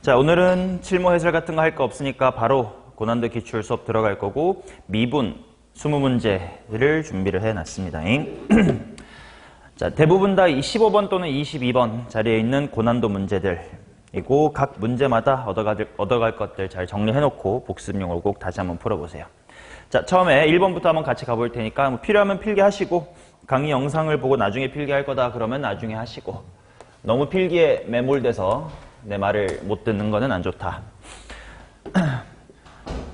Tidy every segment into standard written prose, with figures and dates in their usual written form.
자, 오늘은 칠모 해설 같은 거 할 거 없으니까 바로 고난도 기출 수업 들어갈 거고 미분 20문제를 준비를 해놨습니다. 자, 대부분 다 15번 또는 22번 자리에 있는 고난도 문제들이고 각 문제마다 얻어갈 것들 잘 정리해놓고 복습용으로 꼭 다시 한번 풀어보세요. 자, 처음에 1번부터 한번 같이 가볼 테니까 뭐 필요하면 필기하시고 강의 영상을 보고 나중에 필기할 거다 그러면 나중에 하시고 너무 필기에 매몰돼서 내 말을 못 듣는 거는 안 좋다.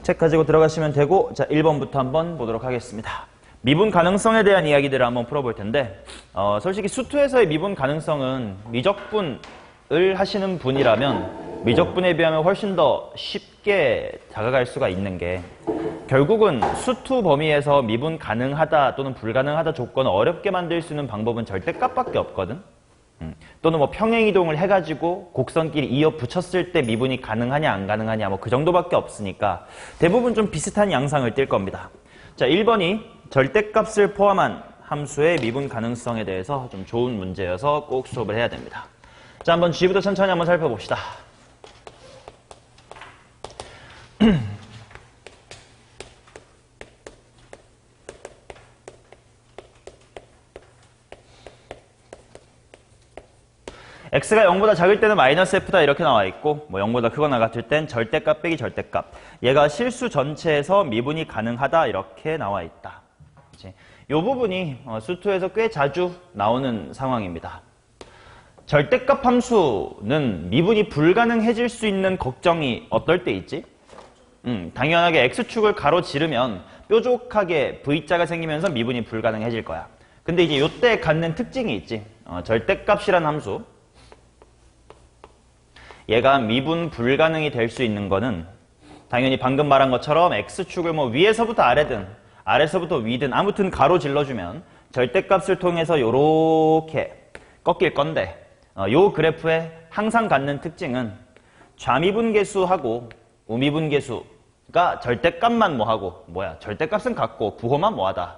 책 가지고 들어가시면 되고, 자, 1번부터 한번 보도록 하겠습니다. 미분 가능성에 대한 이야기들을 한번 풀어볼 텐데, 솔직히 수투에서의 미분 가능성은 미적분을 하시는 분이라면 미적분에 비하면 훨씬 더 쉽게 다가갈 수가 있는 게, 결국은 수투 범위에서 미분 가능하다 또는 불가능하다 조건을 어렵게 만들 수 있는 방법은 절대값밖에 없거든. 또는 뭐 평행이동을 해가지고 곡선끼리 이어 붙였을 때 미분이 가능하냐 안 가능하냐 뭐 그 정도밖에 없으니까 대부분 좀 비슷한 양상을 띌 겁니다. 자, 1번이 절대값을 포함한 함수의 미분 가능성에 대해서 좀 좋은 문제여서 꼭 수업을 해야 됩니다. 자, 한번 G부터 천천히 한번 살펴봅시다. x가 0보다 작을 때는 마이너스 f다 이렇게 나와 있고 뭐 0보다 크거나 같을 땐 절대값 빼기 절대값, 얘가 실수 전체에서 미분이 가능하다 이렇게 나와 있다. 이 부분이 수투에서 꽤 자주 나오는 상황입니다. 절대값 함수는 미분이 불가능해질 수 있는 걱정이 어떨 때 있지? 당연하게 x축을 가로지르면 뾰족하게 v자가 생기면서 미분이 불가능해질 거야. 근데 이제 요때 갖는 특징이 있지. 절대값이란 함수, 얘가 미분 불가능이 될 수 있는 거는 당연히 방금 말한 것처럼 x축을 뭐 위에서부터 아래든 아래서부터 위든 아무튼 가로질러주면 절대값을 통해서 요렇게 꺾일 건데, 요 그래프에 항상 갖는 특징은 좌미분계수하고 우미분계수가 절대값만 뭐하고 절대값은 같고 부호만 뭐하다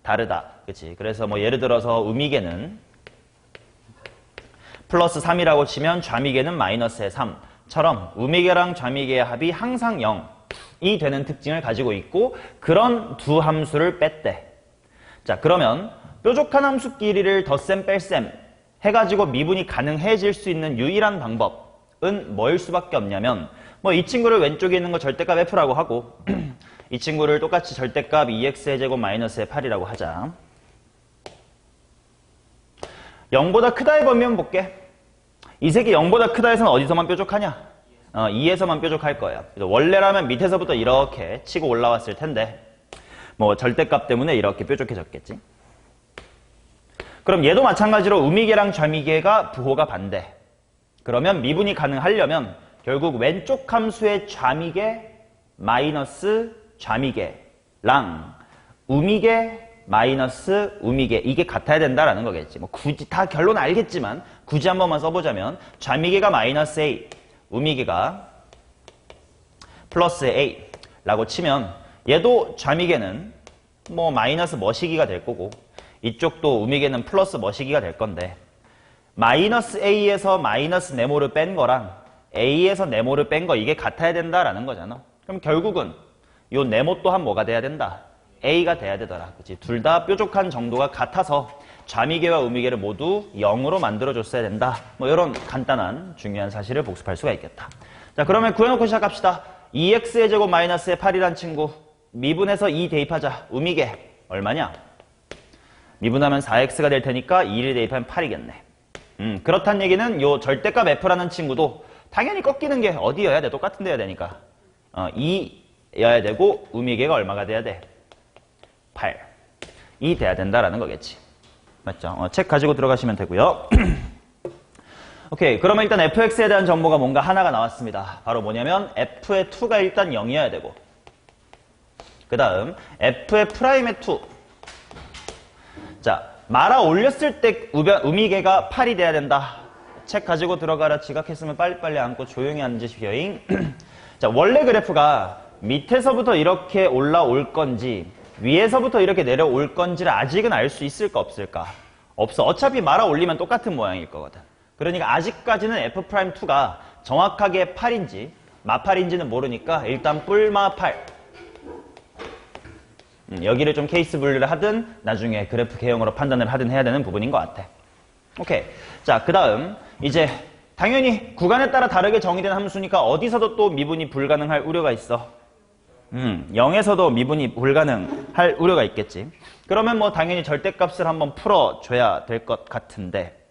다르다. 그치? 그래서 뭐 예를 들어서 우미계는 플러스 3이라고 치면 좌미계는 마이너스의 3처럼 우미계랑 좌미계의 합이 항상 0이 되는 특징을 가지고 있고, 그런 두 함수를 뺐대. 자, 그러면 뾰족한 함수끼리를 덧셈 뺄셈 해가지고 미분이 가능해질 수 있는 유일한 방법은 뭐일 수밖에 없냐면, 뭐 이 친구를 왼쪽에 있는 거 절대값 f라고 하고 이 친구를 똑같이 절대값 2x의 제곱 마이너스의 8이라고 하자. 0보다 크다의 범위만 볼게. 이 색이 0보다 크다 해서는 어디서만 뾰족하냐? 2에서만 뾰족할 거예요. 원래라면 밑에서부터 이렇게 치고 올라왔을 텐데 뭐 절대값 때문에 이렇게 뾰족해졌겠지. 그럼 얘도 마찬가지로 우미계랑 좌미계가 부호가 반대. 그러면 미분이 가능하려면 결국 왼쪽 함수의 좌미계 마이너스 좌미계랑 우미계 마이너스 우미계, 이게 같아야 된다라는 거겠지. 뭐 굳이 다 결론 알겠지만 굳이 한 번만 써보자면 좌미계가 마이너스 a, 우미계가 플러스 a라고 치면 얘도 좌미계는 뭐 마이너스 머시기가 될 거고 이쪽도 우미계는 플러스 머시기가 될 건데, 마이너스 a에서 마이너스 네모를 뺀 거랑 a에서 네모를 뺀 거 이게 같아야 된다라는 거잖아. 그럼 결국은 요 네모 또한 뭐가 돼야 된다? a가 돼야 되더라. 그치? 둘 다 뾰족한 정도가 같아서 좌미계와 우미계를 모두 0으로 만들어줬어야 된다. 뭐 이런 간단한 중요한 사실을 복습할 수가 있겠다. 자, 그러면 구해놓고 시작합시다. 2x의 제곱 마이너스의 8이란 친구 미분해서 2 대입하자. 우미계 얼마냐? 미분하면 4x가 될 테니까 2를 대입하면 8이겠네. 그렇다는 얘기는 요 절대값 f라는 친구도 당연히 꺾이는 게 어디여야 돼? 똑같은 데여야 되니까 2여야 되고 우미계가 얼마가 돼야 돼? 8이 돼야 된다라는 거겠지. 맞죠? 책 가지고 들어가시면 되고요. 오케이, 그러면 일단 fx에 대한 정보가 뭔가 하나가 나왔습니다. 바로 뭐냐면 f의 2가 일단 0이어야 되고, 그 다음 f의 프라임의 2. 자, 말아 올렸을 때 우미계가 8이 돼야 된다. 책 가지고 들어가라. 지각했으면 빨리빨리 앉고 조용히 앉으시오잉. 자, 원래 그래프가 밑에서부터 이렇게 올라올 건지 위에서부터 이렇게 내려올 건지를 아직은 알 수 있을까 없을까? 없어. 어차피 말아 올리면 똑같은 모양일 거거든. 그러니까 아직까지는 f'2가 정확하게 8인지 마팔인지는 모르니까 일단 뿔마8. 여기를 좀 케이스 분류를 하든 나중에 그래프 개형으로 판단을 하든 해야 되는 부분인 것 같아. 오케이. 자, 그 다음 이제 당연히 구간에 따라 다르게 정의된 함수니까 어디서도 또 미분이 불가능할 우려가 있어. 0에서도 미분이 불가능할 우려가 있겠지. 그러면 뭐 당연히 절대값을 한번 풀어줘야 될 것 같은데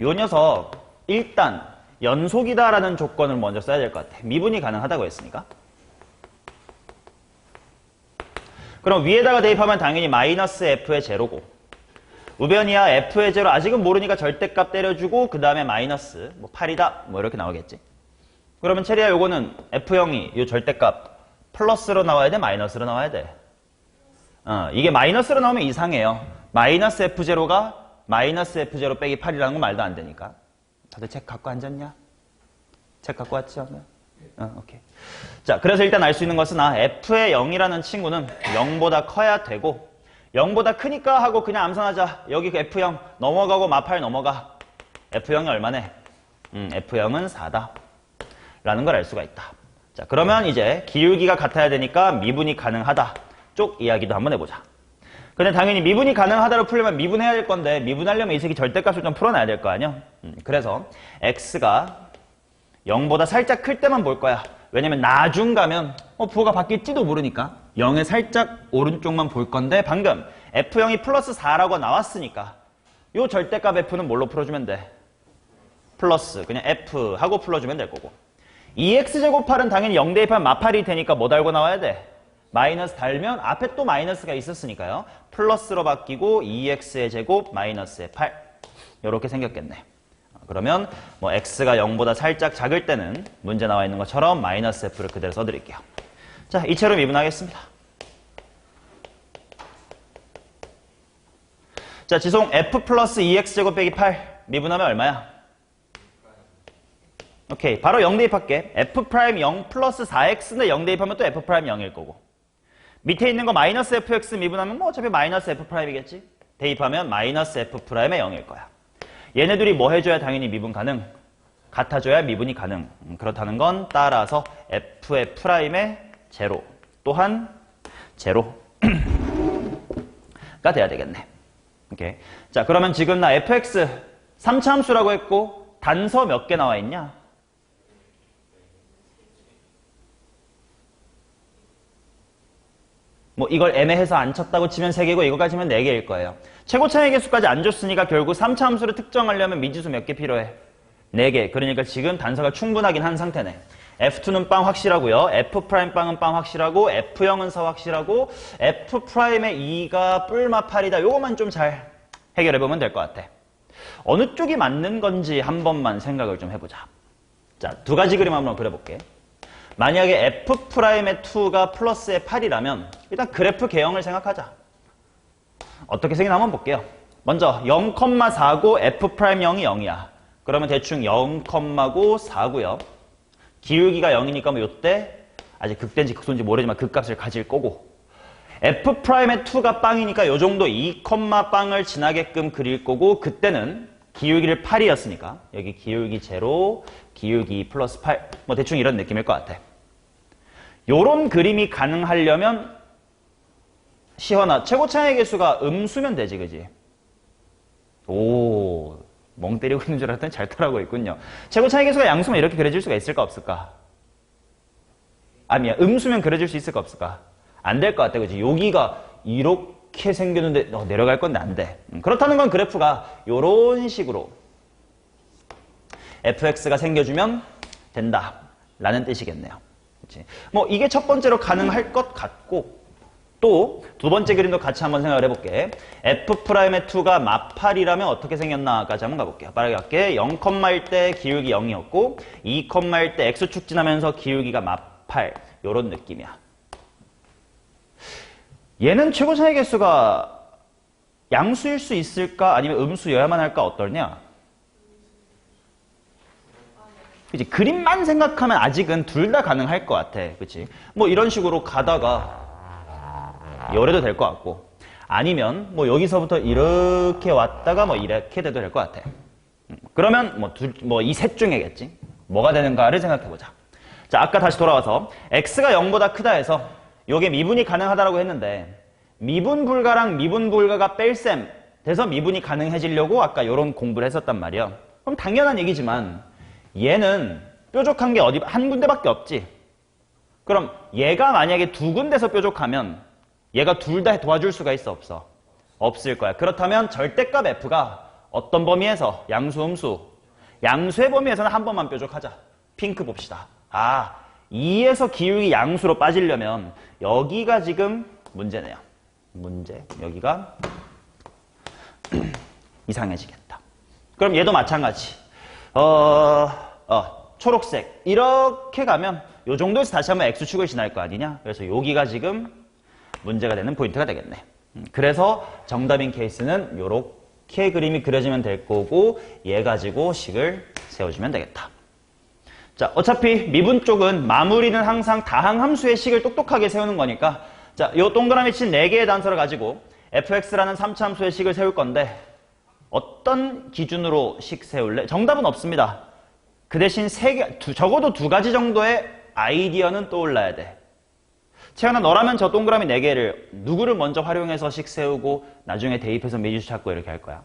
요 녀석 일단 연속이다라는 조건을 먼저 써야 될 것 같아. 미분이 가능하다고 했으니까. 그럼 위에다가 대입하면 당연히 마이너스 f의 제로고 우변이야 f의 제로 아직은 모르니까 절대값 때려주고 그 다음에 마이너스 뭐 8이다 뭐 이렇게 나오겠지. 그러면 체리야 요거는 f0이 요 절대값 플러스로 나와야 돼 마이너스로 나와야 돼? 이게 마이너스로 나오면 이상해요. 마이너스 f0가 마이너스 f0 빼기 8이라는 건 말도 안 되니까. 다들 책 갖고 앉았냐? 책 갖고 왔지 오늘? 오케이. 자, 그래서 일단 알 수 있는 것은 f의 0이라는 친구는 0보다 커야 되고 0보다 크니까 하고 그냥 암산하자. 여기 f0 넘어가고 마8 넘어가. f0이 얼마네? f0은 4다. 라는 걸 알 수가 있다. 자, 그러면 이제 기울기가 같아야 되니까 미분이 가능하다. 쪽 이야기도 한번 해보자. 근데 당연히 미분이 가능하다로 풀려면 미분해야 될 건데 미분하려면 이 새끼 절대값을 좀 풀어놔야 될 거 아니야? 그래서 x가 0보다 살짝 클 때만 볼 거야. 왜냐면 나중 가면 부호가 바뀔지도 모르니까 0의 살짝 오른쪽만 볼 건데 방금 f0이 플러스 4라고 나왔으니까 요 절대값 f는 뭘로 풀어주면 돼? 플러스 그냥 f 하고 풀어주면 될 거고 2x제곱팔은 당연히 0 대입하면 마8이 되니까 뭐 달고 나와야 돼? 마이너스 달면 앞에 또 마이너스가 있었으니까요. 플러스로 바뀌고 2x의 제곱 마이너스의 8 이렇게 생겼겠네. 그러면 뭐 x가 0보다 살짝 작을 때는 문제 나와 있는 것처럼 마이너스 f를 그대로 써드릴게요. 자, 이체로 미분하겠습니다. 자, 지송 f 플러스 2x제곱 빼기 8 미분하면 얼마야? 오케이, 바로 0 대입할게. f'0 플러스 4x인데 0 대입하면 또 f'0일 거고 밑에 있는 거 마이너스 fx 미분하면 뭐 어차피 마이너스 f'이겠지? 대입하면 마이너스 f'의 0일 거야. 얘네들이 뭐 해줘야 당연히 미분 가능? 같아줘야 미분이 가능. 그렇다는 건 따라서 f의 프라임의 제로 또한 제로가 돼야 되겠네. 오케이. 자, 그러면 지금 나 fx 3차 함수라고 했고 단서 몇 개 나와 있냐? 뭐 이걸 애매해서 안 쳤다고 치면 3개고 이거까지 면 4개일 거예요. 최고 차이 개수까지 안 줬으니까 결국 3차 함수를 특정하려면 미지수 몇 개 필요해? 4개. 그러니까 지금 단서가 충분하긴 한 상태네. F2는 빵 확실하고요. F' 빵은 빵 확실하고 F0은 4 확실하고 F'의 2가 뿔마 8이다. 요것만 좀 잘 해결해보면 될 것 같아. 어느 쪽이 맞는 건지 한 번만 생각을 좀 해보자. 자, 두 가지 그림 한번 그려볼게. 만약에 F'의 2가 플러스의 8이라면 일단 그래프 개형을 생각하자. 어떻게 생기나 한번 볼게요. 먼저 0,4고 F'0이 0이야. 그러면 대충 0,9 4고요. 기울기가 0이니까 뭐 요때 아직 극대인지 극소인지 모르지만 극값을 가질 거고 F'의 2가 빵이니까 요 정도 2, 빵을 지나게끔 그릴 거고 그때는 기울기를 8이었으니까 여기 기울기 0, 기울기 2 플러스 8 뭐 대충 이런 느낌일 것 같아. 요런 그림이 가능하려면 시원아 최고차의 개수가 음수면 되지 그지? 오, 멍 때리고 있는 줄 알았더니 잘 따라하고 있군요. 최고차의 개수가 양수면 이렇게 그려질 수가 있을까 없을까? 아니야, 음수면 그려질 수 있을까 없을까? 안 될 것 같아 그지? 여기가 이렇게 생겼는데 내려갈 건데 안 돼. 그렇다는 건 그래프가 요런 식으로 fx가 생겨주면 된다 라는 뜻이겠네요. 그치? 뭐 이게 첫 번째로 가능할 것 같고 또 두 번째 그림도 같이 한번 생각을 해볼게. F'의 2가 마8이라면 어떻게 생겼나까지 한번 가볼게요. 빠르게 갈게. 0,일 때 기울기 0이었고 2,일 때 x축 지나면서 기울기가 마8 요런 느낌이야. 얘는 최고차의 개수가 양수일 수 있을까 아니면 음수여야만 할까 어떠냐? 그치? 그림만 생각하면 아직은 둘 다 가능할 것 같아. 그치? 뭐 이런 식으로 가다가 열해도 될 것 같고 아니면 뭐 여기서부터 이렇게 왔다가 뭐 이렇게 돼도 될 것 같아. 그러면 이 셋 중에겠지. 뭐가 되는가를 생각해보자. 자, 아까 다시 돌아와서 x가 0보다 크다 해서 요게 미분이 가능하다라고 했는데 미분 불가랑 미분 불가가 뺄셈 돼서 미분이 가능해지려고 아까 요런 공부를 했었단 말이야. 그럼 당연한 얘기지만 얘는 뾰족한 게 어디 한 군데밖에 없지. 그럼 얘가 만약에 두 군데서 뾰족하면 얘가 둘 다 도와줄 수가 있어 없어? 없을 거야. 그렇다면 절대값 f가 어떤 범위에서? 양수, 음수. 양수의 범위에서는 한 번만 뾰족하자. 핑크 봅시다. 2에서 기울기 양수로 빠지려면 여기가 지금 문제네요. 문제. 여기가 이상해지겠다. 그럼 얘도 마찬가지. 초록색. 이렇게 가면 요 정도에서 다시 한번 x축을 지날 거 아니냐? 그래서 여기가 지금 문제가 되는 포인트가 되겠네. 그래서 정답인 케이스는 요렇게 그림이 그려지면 될 거고 얘 가지고 식을 세워주면 되겠다. 자, 어차피 미분 쪽은 마무리는 항상 다항함수의 식을 똑똑하게 세우는 거니까 자, 요 동그라미 친 4개의 단서를 가지고 fx라는 3차함수의 식을 세울 건데 어떤 기준으로 식 세울래? 정답은 없습니다. 그 대신 적어도 2가지 정도의 아이디어는 떠올라야 돼. 채연아, 너라면 저 동그라미 4개를 누구를 먼저 활용해서 식 세우고 나중에 대입해서 미지수 찾고 이렇게 할 거야?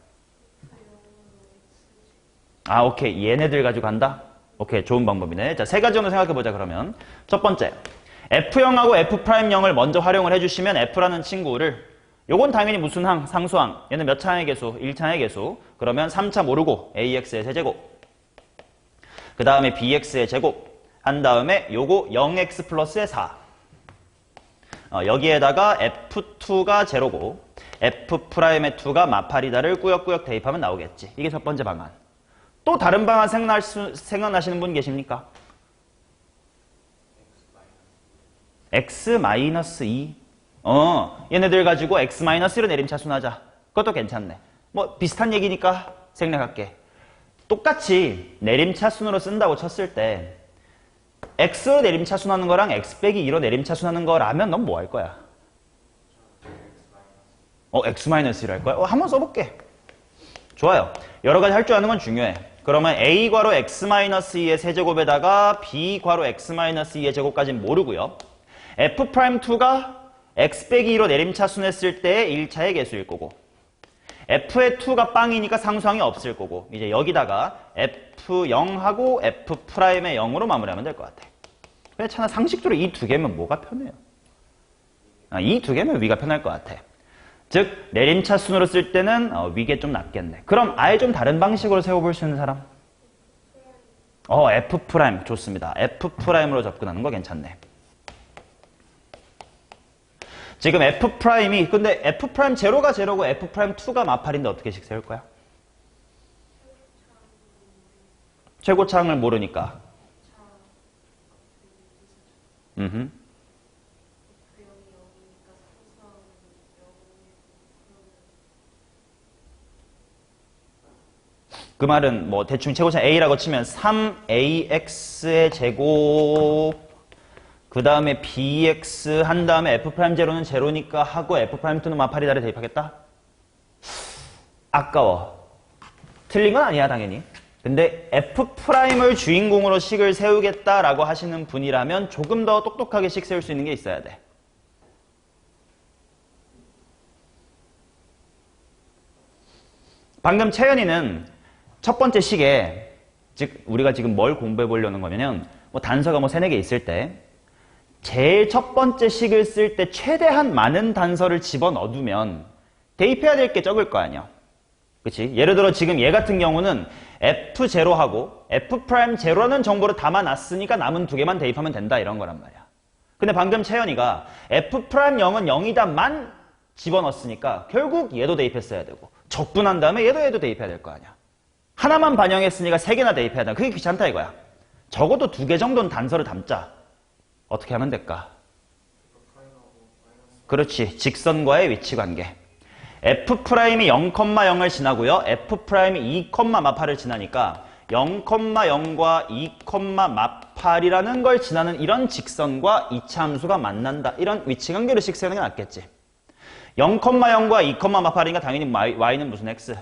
오케이. 얘네들 가지고 간다? 오케이. 좋은 방법이네. 자, 3가지 정도 생각해보자, 그러면. 첫 번째. F0하고 F'0을 먼저 활용을 해주시면 F라는 친구를 요건 당연히 무슨 항? 상수항. 얘는 몇 차항의 개수? 1차항의 개수. 그러면 3차 모르고 AX의 세제곱. 그 다음에 BX의 제곱. 한 다음에 요거 0X 플러스의 4. 여기에다가 F2가 제로고 F'의 2가 마팔이다를 꾸역꾸역 대입하면 나오겠지. 이게 첫 번째 방안. 또 다른 방안 생각나시는 분 계십니까? X-2. 얘네들 가지고 X-1로 내림차순하자. 그것도 괜찮네. 뭐 비슷한 얘기니까 생략할게. 똑같이 내림차순으로 쓴다고 쳤을 때 X로 내림차순하는 거랑 X 빼기 2로 내림차순하는 거라면 넌 뭐 할 거야? X-1을 할 거야? 한번 써볼게. 좋아요. 여러 가지 할 줄 아는 건 중요해. 그러면 A괄호 X-2의 세제곱에다가 B괄호 X-2의 제곱까지는 모르고요. F'2가 X 빼기 2로 내림차순했을 때의 1차의 개수일 거고 F의 2가 빵이니까 상수항이 없을 거고 이제 여기다가 F0하고 F'의 0으로 마무리하면 될 것 같아. 괜찮아. 상식적으로 이 2개면 뭐가 편해요? 이 2개면 위가 편할 것 같아. 즉 내림차순으로 쓸 때는 위계 좀 낫겠네. 그럼 아예 좀 다른 방식으로 세워볼 수 있는 사람? F' 좋습니다. F'으로 접근하는 거 괜찮네. 지금 F'이 근데 F' 제로가 제로고 F'2가 마팔인데 어떻게 식 세울 거야? 최고차항을 모르니까. 그 말은 뭐 대충 최고차항 A라고 치면 3AX의 제곱 그 다음에 BX 한 다음에 F'0는 제로니까 하고 F'2는 마팔이다를 대입하겠다? 아까워. 틀린 건 아니야 당연히. 근데 F'을 주인공으로 식을 세우겠다라고 하시는 분이라면 조금 더 똑똑하게 식 세울 수 있는 게 있어야 돼. 방금 채연이는 첫 번째 식에 즉 우리가 지금 뭘 공부해 보려는 거냐면 뭐 단서가 뭐 3, 4개 있을 때 제일 첫 번째 식을 쓸 때 최대한 많은 단서를 집어넣으면 대입해야 될 게 적을 거 아니야. 그치? 예를 들어 지금 얘 같은 경우는 F0하고 F'0라는 정보를 담아놨으니까 남은 2개만 대입하면 된다 이런 거란 말이야. 근데 방금 채연이가 F'0은 0이다만 집어넣었으니까 결국 얘도 대입했어야 되고 적분한 다음에 얘도 대입해야 될 거 아니야. 하나만 반영했으니까 3개나 대입해야 돼. 그게 귀찮다 이거야. 적어도 2개 정도는 단서를 담자. 어떻게 하면 될까? 그렇지. 직선과의 위치관계. F'이 0,0을 지나고요. F'이 2, 마팔을 지나니까 0,0과 2, 마팔이라는 걸 지나는 이런 직선과 2차 함수가 만난다. 이런 위치관계를 식 세우는 게 낫겠지. 0,0과 2, 마팔이니까 당연히 y는 무슨 x?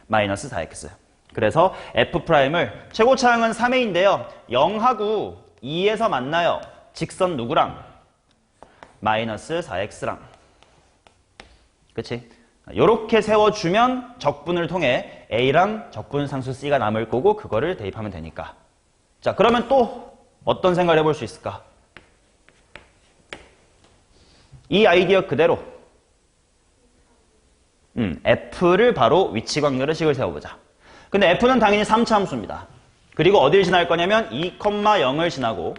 마이너스 4x. 그래서 F'을 최고 차항은 3a인데요. 0하고 2에서 만나요. 직선 누구랑? 마이너스 4x랑. 그치? 요렇게 세워주면 적분을 통해 a랑 적분상수 c가 남을 거고 그거를 대입하면 되니까. 자, 그러면 또 어떤 생각을 해볼 수 있을까? 이 아이디어 그대로 F를 바로 위치관계로 식을 세워보자. 근데 F는 당연히 3차 함수입니다. 그리고 어딜 지날 거냐면 2,0을 지나고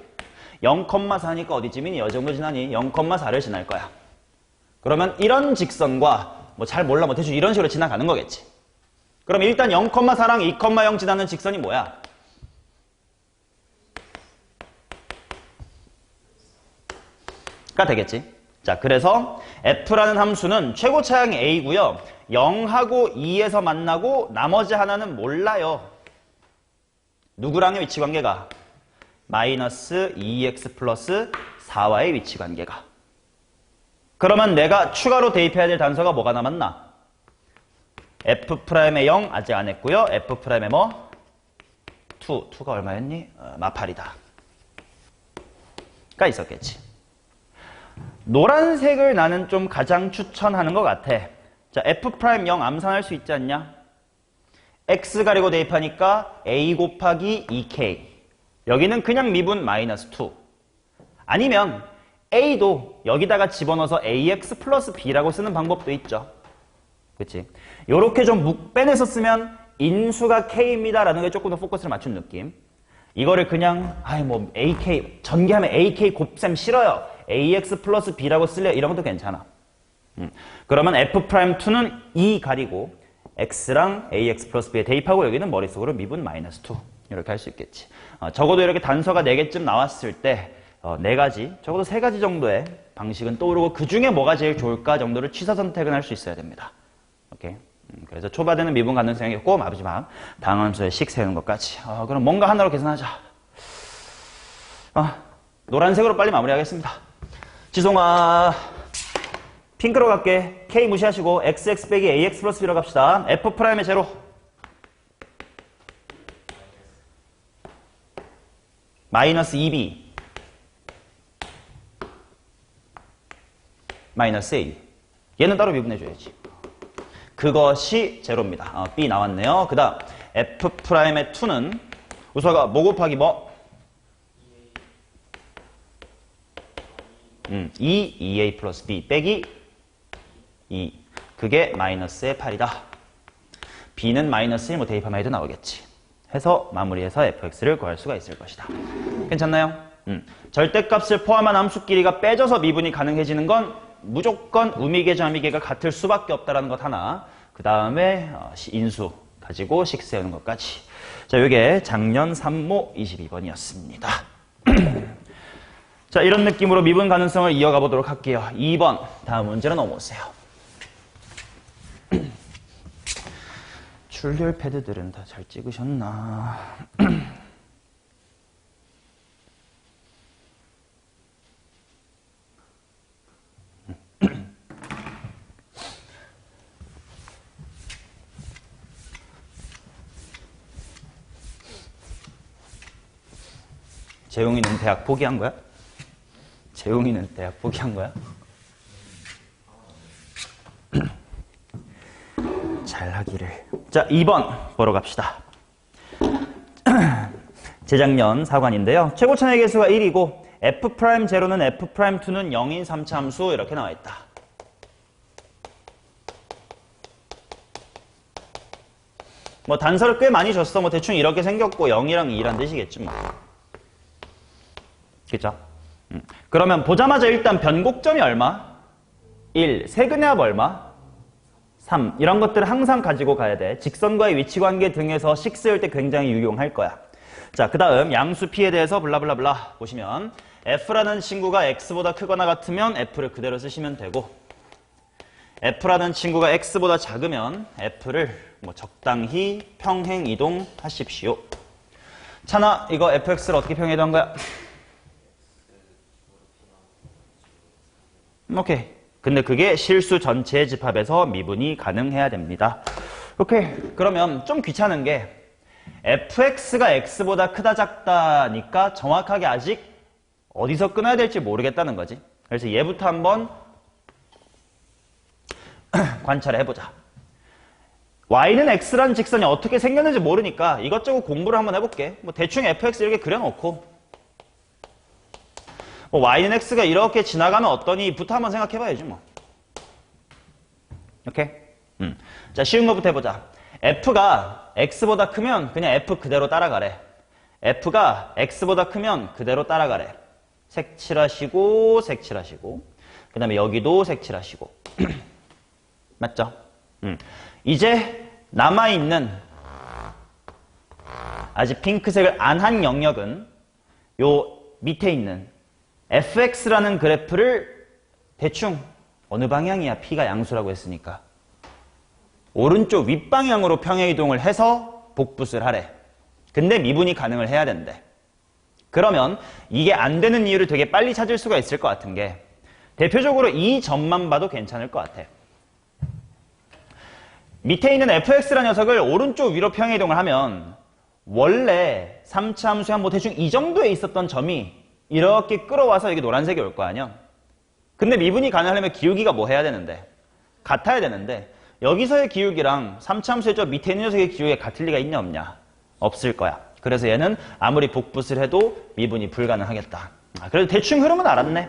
0,4니까 어디쯤이니? 이 정도 지나니? 0,4를 지날 거야. 그러면 이런 직선과 뭐 잘 몰라 뭐 대충 이런 식으로 지나가는 거겠지. 그럼 일단 0,4랑 2,0 지나는 직선이 뭐야? 가 되겠지. 자, 그래서 F라는 함수는 최고 차항이 A고요. 0하고 2에서 만나고 나머지 하나는 몰라요. 누구랑의 위치관계가? 마이너스 2x 플러스 4와의 위치관계가. 그러면 내가 추가로 대입해야 될 단서가 뭐가 남았나? F'의 0 아직 안 했고요. F'의 뭐? 2가 얼마였니? 마팔이다. 가 있었겠지. 노란색을 나는 좀 가장 추천하는 것 같아. 자, F'0 암산할 수 있지 않냐? x 가리고 대입하니까 a 곱하기 2k. 여기는 그냥 미분 마이너스 2. 아니면 a도 여기다가 집어넣어서 ax 플러스 b라고 쓰는 방법도 있죠. 그치? 요렇게 좀 빼내서 쓰면 인수가 k입니다 라는 게 조금 더 포커스를 맞춘 느낌. 이거를 그냥 뭐 ak 전개하면 ak 곱셈 싫어요. ax 플러스 b라고 쓸래 이런 것도 괜찮아. 그러면 F'2는 2 가리고 x랑 ax 플러스 b에 대입하고 여기는 머릿속으로 미분 마이너스 2 이렇게 할 수 있겠지. 적어도 이렇게 단서가 4개쯤 나왔을 때 4가지, 적어도 3가지 정도의 방식은 떠오르고 그 중에 뭐가 제일 좋을까 정도를 취사 선택은 할 수 있어야 됩니다. 오케이. 그래서 초반에는 미분 가능성이었고 마지막 당함수의 식 세우는 것까지. 그럼 뭔가 하나로 계산하자. 노란색으로 빨리 마무리하겠습니다. 지송아 핑크로 갈게. k 무시하시고 xx 빼기 ax 플러스 b로 갑시다. F'의 제로 마이너스 2b 마이너스 a. 얘는 따로 미분해줘야지. 그것이 제로입니다. b 나왔네요. 그 다음 F'의 2는 우서가 뭐 곱하기 뭐? 2a 플러스 b 빼기 2. 그게 마이너스의 8이다. b는 마이너스 1 뭐 대입하면 해도 나오겠지. 해서 마무리해서 fx를 구할 수가 있을 것이다. 괜찮나요? 절대값을 포함한 함수 길이가 빼져서 미분이 가능해지는 건 무조건 우미계죠, 아미계가 같을 수밖에 없다는 것 하나. 그 다음에 인수 가지고 식 세우는 것까지. 자, 이게 작년 3모 22번이었습니다. 자, 이런 느낌으로 미분 가능성을 이어가 보도록 할게요. 2번 다음 문제로 넘어오세요. 출력 패드들은 다 잘 찍으셨나? 재용이는 대학 포기한 거야? 재용이는 대학 포기한 거야? 잘하기를. 자, 2번 보러 갑시다. 재작년 사관인데요. 최고차의 개수가 1이고 F'0는 F'2는 0인 3차 함수 이렇게 나와 있다. 뭐 단서를 꽤 많이 줬어. 뭐 대충 이렇게 생겼고 0이랑 2란 뜻이겠지 뭐. 그죠? 그러면 보자마자 일단 변곡점이 얼마? 1. 세근의 합 얼마? 3. 이런 것들을 항상 가지고 가야 돼. 직선과의 위치관계 등에서 식 세울 때 굉장히 유용할 거야. 자, 그 다음 양수 P에 대해서 블라블라블라 보시면 F라는 친구가 X보다 크거나 같으면 F를 그대로 쓰시면 되고 F라는 친구가 X보다 작으면 F를 뭐 적당히 평행 이동하십시오. 찬아, 이거 fx를 어떻게 평행이동한 거야? 오케이. 근데 그게 실수 전체의 집합에서 미분이 가능해야 됩니다. 오케이. 그러면 좀 귀찮은 게 fx가 x보다 크다 작다니까 정확하게 아직 어디서 끊어야 될지 모르겠다는 거지. 그래서 얘부터 한번 관찰해 보자. y는 x라는 직선이 어떻게 생겼는지 모르니까 이것저것 공부를 한번 해볼게. 뭐 대충 fx 이렇게 그려놓고 뭐 y는 x가 이렇게 지나가면 어떠니부터 한번 생각해봐야지 뭐. 오케이? 자, 쉬운 거부터 해보자. f가 x보다 크면 그냥 f 그대로 따라가래. f가 x보다 크면 그대로 따라가래. 색칠하시고 색칠하시고 그 다음에 여기도 색칠하시고 맞죠? 이제 남아있는 아직 핑크색을 안 한 영역은 요 밑에 있는 fx라는 그래프를 대충 어느 방향이야? p가 양수라고 했으니까 오른쪽 윗방향으로 평행이동을 해서 복붙을 하래. 근데 미분이 가능을 해야 된대. 그러면 이게 안 되는 이유를 되게 빨리 찾을 수가 있을 것 같은 게 대표적으로 이 점만 봐도 괜찮을 것 같아. 밑에 있는 fx라는 녀석을 오른쪽 위로 평행이동을 하면 원래 3차 함수에 뭐 대충 이 정도에 있었던 점이 이렇게 끌어와서 이게 노란색이 올 거 아니야. 근데 미분이 가능하려면 기울기가 뭐 해야 되는데? 같아야 되는데 여기서의 기울기랑 3차 함수의 저 밑에 있는 녀석의 기울기가 같을 리가 있냐 없냐? 없을 거야. 그래서 얘는 아무리 복붙을 해도 미분이 불가능하겠다. 그래도 대충 흐름은 알았네.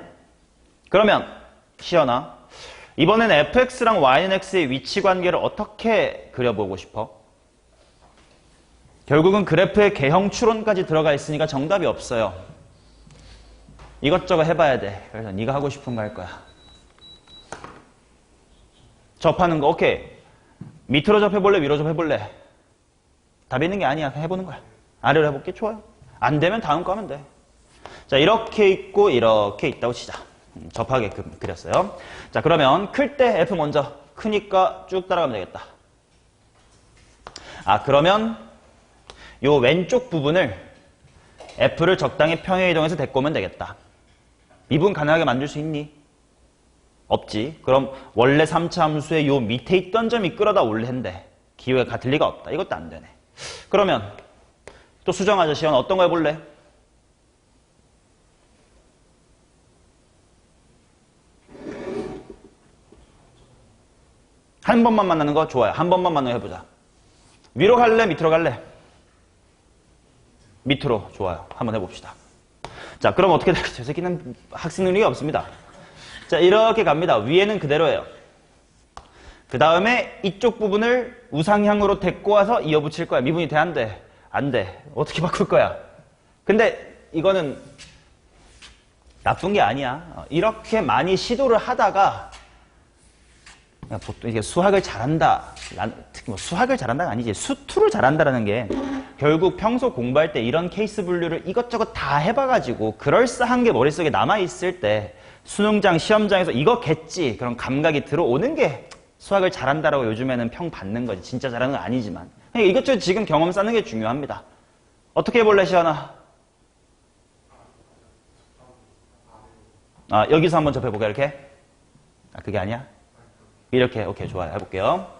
그러면 시연아, 이번엔 fx랑 y는 x의 위치 관계를 어떻게 그려보고 싶어? 결국은 그래프의 개형 추론까지 들어가 있으니까 정답이 없어요. 이것저것 해봐야 돼. 그래서 네가 하고 싶은 거 할 거야. 접하는 거 오케이. 밑으로 접해볼래? 위로 접해볼래? 답이 있는 게 아니야. 해보는 거야. 아래로 해볼게? 좋아요. 안 되면 다음 거 하면 돼. 자, 이렇게 있고 이렇게 있다고 치자. 접하게끔 그렸어요. 자, 그러면 클 때 f 먼저. 크니까 쭉 따라가면 되겠다. 그러면 요 왼쪽 부분을 f를 적당히 평행이동해서 데리고 오면 되겠다. 미분 가능하게 만들 수 있니? 없지. 그럼 원래 3차 함수의 요 밑에 있던 점이 끌어다 올랜데 기호가 같을 리가 없다. 이것도 안 되네. 그러면 또 수정하자. 시연 어떤 거 해볼래? 한 번만 만나는 거 좋아요. 한 번만 만나는 거 해보자. 위로 갈래? 밑으로 갈래? 밑으로. 좋아요. 한번 해봅시다. 자, 그럼 어떻게 될까요? 저 새끼는 학습 능력이 없습니다. 자, 이렇게 갑니다. 위에는 그대로예요. 그 다음에 이쪽 부분을 우상향으로 데리고 와서 이어붙일 거야. 미분이 돼? 안 돼? 안 돼. 어떻게 바꿀 거야? 근데 이거는 나쁜 게 아니야. 이렇게 많이 시도를 하다가 보통 이게 수학을 잘한다, 특히 뭐 수학을 잘한다가 아니지, 수투를 잘한다라는 게 결국 평소 공부할 때 이런 케이스 분류를 이것저것 다 해봐가지고 그럴싸한 게 머릿속에 남아있을 때 수능장, 시험장에서 이거겠지 그런 감각이 들어오는 게 수학을 잘한다라고 요즘에는 평 받는 거지. 진짜 잘하는 건 아니지만. 그러니까 이것저것 지금 경험 쌓는 게 중요합니다. 어떻게 해볼래, 시연아? 여기서 한번 접해볼까, 이렇게? 그게 아니야? 이렇게. 오케이, 좋아요. 해볼게요.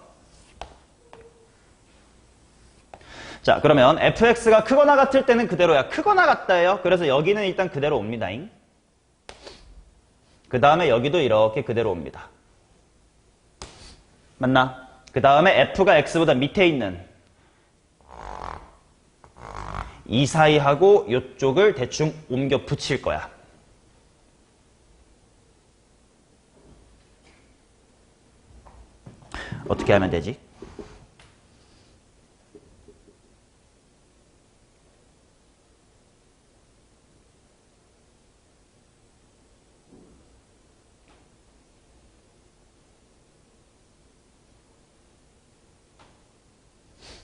자, 그러면 fx가 크거나 같을 때는 그대로야. 크거나 같다예요. 그래서 여기는 일단 그대로 옵니다잉. 그 다음에 여기도 이렇게 그대로 옵니다. 맞나? 그 다음에 f가 x보다 밑에 있는 이 사이하고 이쪽을 대충 옮겨 붙일 거야. 어떻게 하면 되지?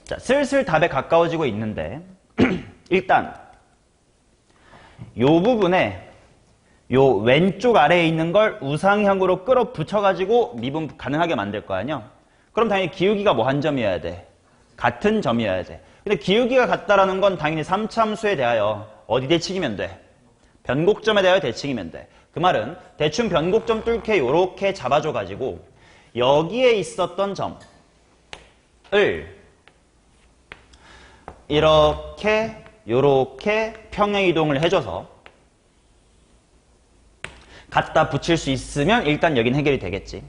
자, 슬슬 답에 가까워지고 있는데 일단 요 부분에 요 왼쪽 아래에 있는 걸 우상향으로 끌어 붙여가지고 미분 가능하게 만들 거 아니야? 그럼 당연히 기울기가 뭐 한 점이어야 돼? 같은 점이어야 돼. 근데 기울기가 같다라는 건 당연히 3차 함수에 대하여 어디 대칭이면 돼? 변곡점에 대하여 대칭이면 돼. 그 말은 대충 변곡점 뚫게 요렇게 잡아줘가지고 여기에 있었던 점, 이렇게 요렇게 평행 이동을 해줘서 갖다 붙일 수 있으면 일단 여긴 해결이 되겠지.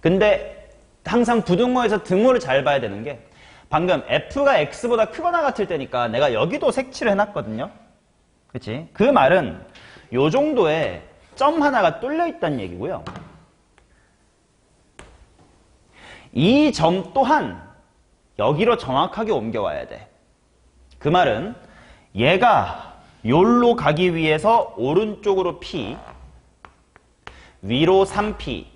근데 항상 부등호에서 등호를 잘 봐야 되는 게 방금 f가 x보다 크거나 같을 때니까 내가 여기도 색칠을 해놨거든요. 그치? 그 말은 요 정도의 점 하나가 뚫려 있다는 얘기고요. 이 점 또한 여기로 정확하게 옮겨와야 돼. 그 말은 얘가 요로 가기 위해서 오른쪽으로 P, 위로 3P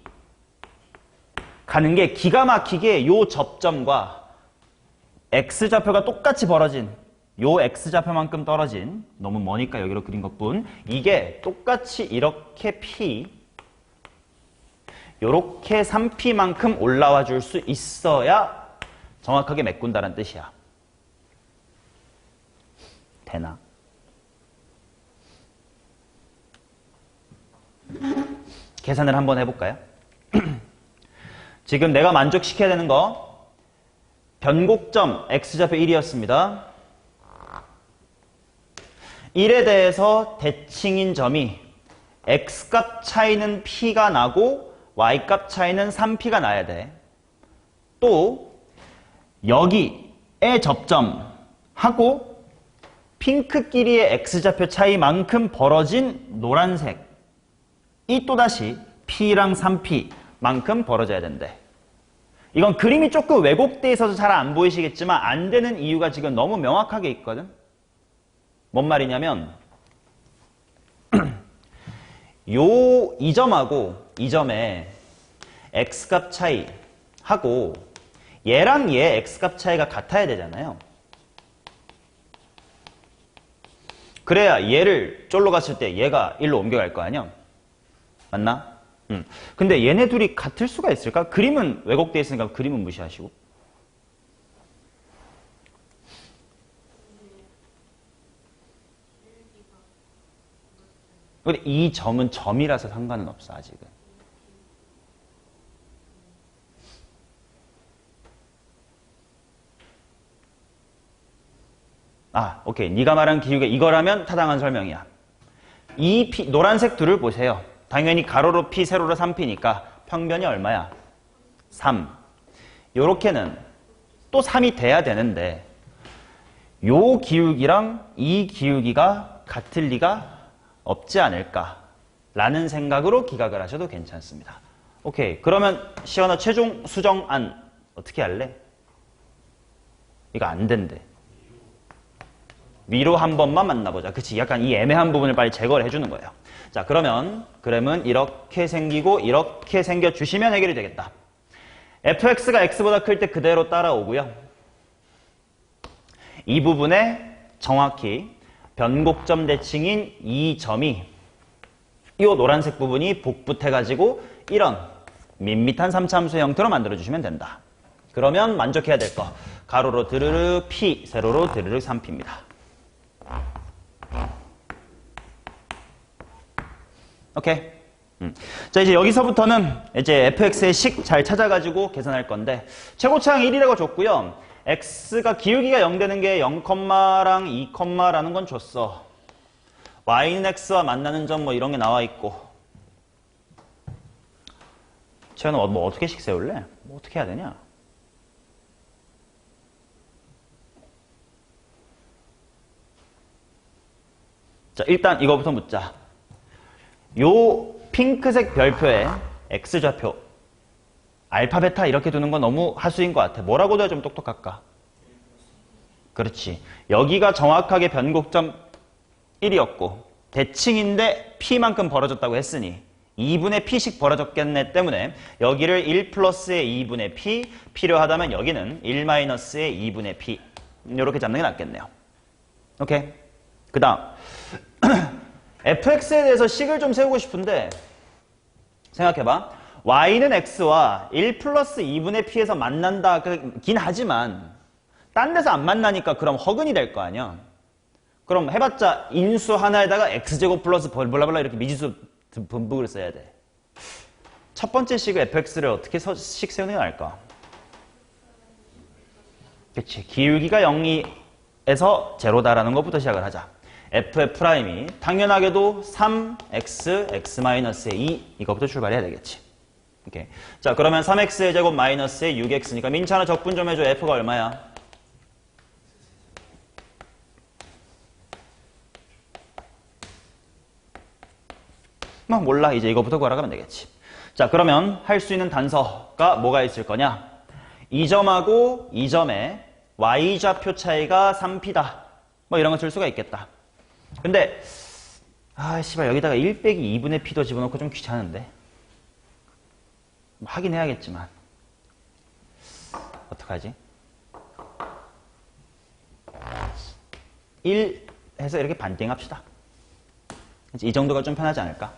가는 게 기가 막히게 요 접점과 X좌표가 똑같이 벌어진 요 X좌표만큼 떨어진, 너무 머니까 여기로 그린 것뿐, 이게 똑같이 이렇게 P, 요렇게 3P만큼 올라와 줄 수 있어야 정확하게 메꾼다는 뜻이야. 되나? 계산을 한번 해볼까요? 지금 내가 만족시켜야 되는 거 변곡점 X좌표 1이었습니다. 1에 대해서 대칭인 점이 X값 차이는 P가 나고 Y값 차이는 3P가 나야 돼. 또 여기에 접점하고 핑크 길이의 X좌표 차이만큼 벌어진 노란색 이 또다시 P랑 3P만큼 벌어져야 된대. 이건 그림이 조금 왜곡돼 있어서 잘 안 보이시겠지만 안 되는 이유가 지금 너무 명확하게 있거든. 뭔 말이냐면 이 점하고 이 점의 X값 차이하고 얘랑 얘 X값 차이가 같아야 되잖아요. 그래야 얘를 쫄로 갔을 때 얘가 1로 옮겨갈 거 아니야? 맞나? 근데 얘네 둘이 같을 수가 있을까? 그림은 왜곡돼 있으니까 그림은 무시하시고. 근데 이 점은 점이라서 상관은 없어, 아직은. 아, 오케이. 네가 말한 기울기 이거라면 타당한 설명이야. 이 노란색 둘을 보세요. 당연히 가로로 P, 세로로 3P니까 평변이 얼마야? 3. 요렇게는 또 3이 돼야 되는데 요 기울기랑 이 기울기가 같을 리가 없지 않을까라는 생각으로 기각을 하셔도 괜찮습니다. 오케이. 그러면 시연아 최종 수정안 어떻게 할래? 이거 안 된대. 위로 한 번만 만나보자. 그치? 약간 이 애매한 부분을 빨리 제거를 해주는 거예요. 자, 그러면 그램은 이렇게 생기고 이렇게 생겨주시면 해결이 되겠다. fx가 x보다 클 때 그대로 따라오고요. 이 부분에 정확히 변곡점 대칭인 이 점이 이 노란색 부분이 복붙해가지고 이런 밋밋한 3차함수의 형태로 만들어주시면 된다. 그러면 만족해야 될 거. 가로로 드르륵 P, 세로로 드르륵 3P입니다. 오케이. 자, 이제 여기서부터는 이제 fx의 식 잘 찾아가지고 계산할 건데 최고차항 1이라고 줬고요. x가 기울기가 0 되는 게 0,랑 2,라는 건 줬어. y는 x와 만나는 점 뭐 이런 게 나와 있고. 채연아 뭐 어떻게 식 세울래? 뭐 어떻게 해야 되냐? 자, 일단 이거부터 묻자. 요 핑크색 별표에 X좌표 알파, 베타 이렇게 두는 건 너무 하수인 것 같아. 뭐라고 둬야 좀 똑똑할까? 그렇지. 여기가 정확하게 변곡점 1이었고 대칭인데 P만큼 벌어졌다고 했으니 2분의 P씩 벌어졌겠네 때문에 여기를 1 플러스의 2분의 P, 필요하다면 여기는 1 마이너스의 2분의 P 이렇게 잡는 게 낫겠네요. 오케이. 그 다음 fx에 대해서 식을 좀 세우고 싶은데 생각해봐. y는 x와 1 플러스 2분의 p에서 만난다긴 하지만 딴 데서 안 만나니까 그럼 허근이 될 거 아니야. 그럼 해봤자 인수 하나에다가 x제곱 플러스 블라블라 이렇게 미지수 분복을 써야 돼. 첫 번째 식의 fx를 어떻게 식 세우는 게 나을까? 그치. 기울기가 0에서 제로다라는 것부터 시작을 하자. f의 프라임이 당연하게도 3x, x-의 2 이거부터 출발해야 되겠지. 오케이. 자, 그러면 3x의 제곱 마이너스의 6x니까 민찬아 적분 좀 해줘. f가 얼마야? 뭐 몰라. 이제 이거부터 구하러 가면 되겠지. 자, 그러면 할 수 있는 단서가 뭐가 있을 거냐? 이 점하고 이 점의 y좌표 차이가 3p다. 뭐 이런 거 쓸 수가 있겠다. 근데 씨발 여기다가 1 빼기 2분의 p도 집어넣고 좀 귀찮은데. 하긴 해야겠지만 어떡하지? 1 해서 이렇게 반띵합시다. 이 정도가 좀 편하지 않을까?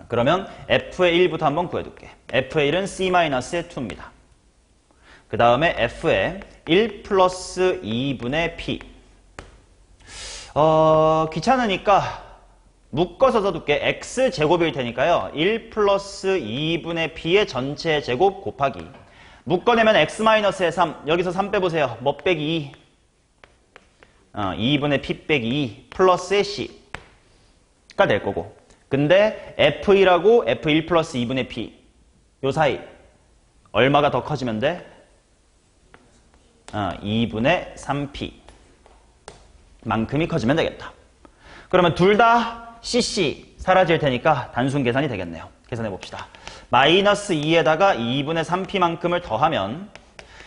그러면 f의 1부터 한번 구해둘게. f의 1은 c-의 2입니다. 그 다음에 f의 1 플러스 2분의 p. 귀찮으니까 묶어서 써둘게. x제곱일 테니까요. 1 플러스 2분의 p의 전체 제곱 곱하기. 묶어내면 x-의 3. 여기서 3 빼보세요. 뭐 빼기 2. 2분의 p 빼기 2 플러스의 c가 될 거고. 근데 f1하고 f1 플러스 2분의 p 요 사이 얼마가 더 커지면 돼? 2분의 3p 만큼이 커지면 되겠다. 그러면 둘 다 cc 사라질 테니까 단순 계산이 되겠네요. 계산해 봅시다. 마이너스 2에다가 2분의 3p만큼을 더하면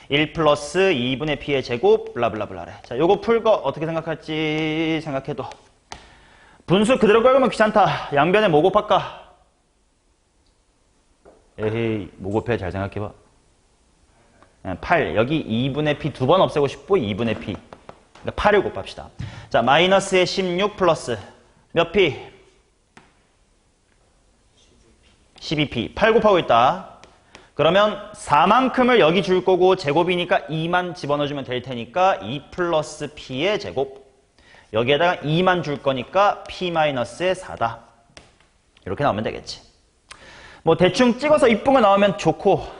1 플러스 2분의 p의 제곱 블라블라블라래. 자, 요거 풀 거 어떻게 생각할지 생각해도 분수 그대로 깔면 귀찮다. 양변에 뭐 곱할까? 에헤이, 뭐 곱해? 잘 생각해봐. 8. 여기 2분의 p 두 번 없애고 싶고 2분의 p. 그러니까 8을 곱합시다. 자, 마이너스의 16 플러스 몇 p? 12p. 8 곱하고 있다. 그러면 4만큼을 여기 줄 거고 제곱이니까 2만 집어넣어주면 될 테니까 2 플러스 p의 제곱. 여기에다가 2만 줄 거니까 p-의 4다. 이렇게 나오면 되겠지. 뭐 대충 찍어서 이쁜 거 나오면 좋고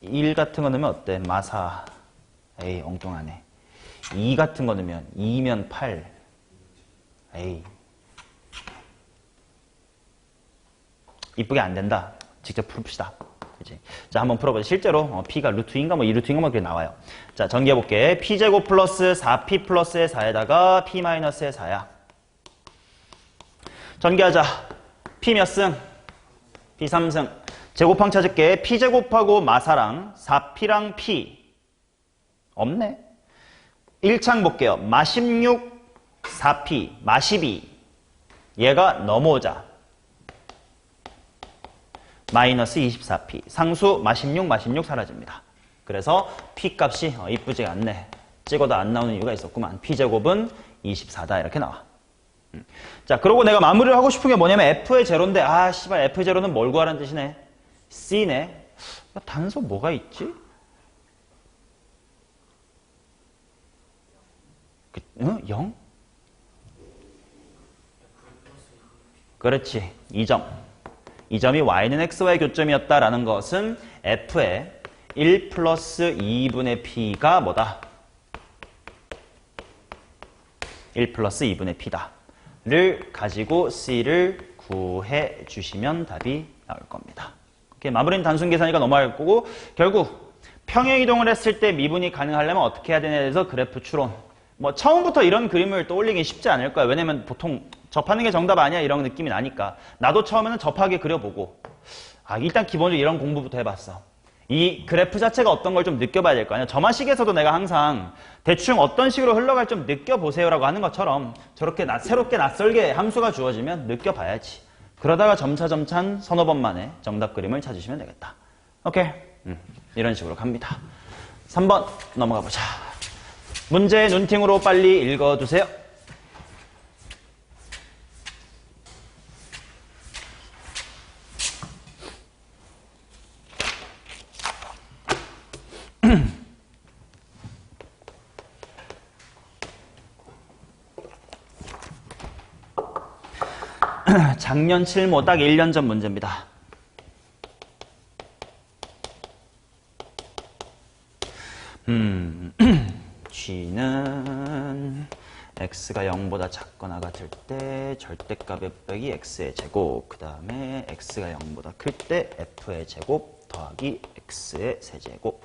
1 같은 거 넣으면 어때? 마사. 에이, 엉뚱하네. 2 같은 거 넣으면 2면 8. 에이. 이쁘게 안 된다. 직접 풀읍시다. 그치? 자, 한번 풀어보자. 실제로 p가 루트인가 뭐 2루트인가 뭐 그렇게 나와요. 자, 전개해볼게. p제곱 플러스 4p 플러스의 4에다가 p-의 4야. 전개하자. p 몇 승? p 3승. 제곱항 찾을게. p제곱하고 마사랑 4p랑 p. 없네. 1창 볼게요. 마16 4p, 마12. 얘가 넘어오자. 마이너스 24p. 상수 마16, 마16 사라집니다. 그래서 p 값이 이쁘지가 않네. 찍어도 안 나오는 이유가 있었구만. p제곱은 24다. 이렇게 나와. 자, 그러고 내가 마무리를 하고 싶은 게 뭐냐면 f의 제로인데 씨발 f의 제로는 뭘 구하라는 뜻이네. c네. 단서 뭐가 있지? 0? 그렇지. 2점. 이 점이 y는 x와의 교점이었다라는 것은 f의 1 플러스 2분의 p가 뭐다? 1 플러스 2분의 p다. 를 가지고 c를 구해 주시면 답이 나올 겁니다. 오케이, 마무리는 단순 계산이니까 넘어갈 거고, 결국 평행이동을 했을 때 미분이 가능하려면 어떻게 해야 되냐에 대해서 그래프 추론. 뭐 처음부터 이런 그림을 떠올리기 쉽지 않을 거야. 왜냐면 보통 접하는 게 정답 아니야 이런 느낌이 나니까. 나도 처음에는 접하게 그려보고 일단 기본적으로 이런 공부부터 해봤어. 이 그래프 자체가 어떤 걸 좀 느껴봐야 될 거 아니야. 점화식에서도 내가 항상 대충 어떤 식으로 흘러갈 좀 느껴보세요 라고 하는 것처럼 저렇게 새롭게 낯설게 함수가 주어지면 느껴봐야지. 그러다가 점차점차 서너 번 만에 정답 그림을 찾으시면 되겠다. 오케이? 이런 식으로 갑니다. 3번 넘어가 보자. 문제 눈팅으로 빨리 읽어두세요. 작년 칠모 딱 1년 전 문제입니다. G는 x가 0보다 작거나 같을 때 절대값 f 빼기 x의 제곱, 그 다음에 x가 0보다 클 때 f의 제곱 더하기 x의 세제곱,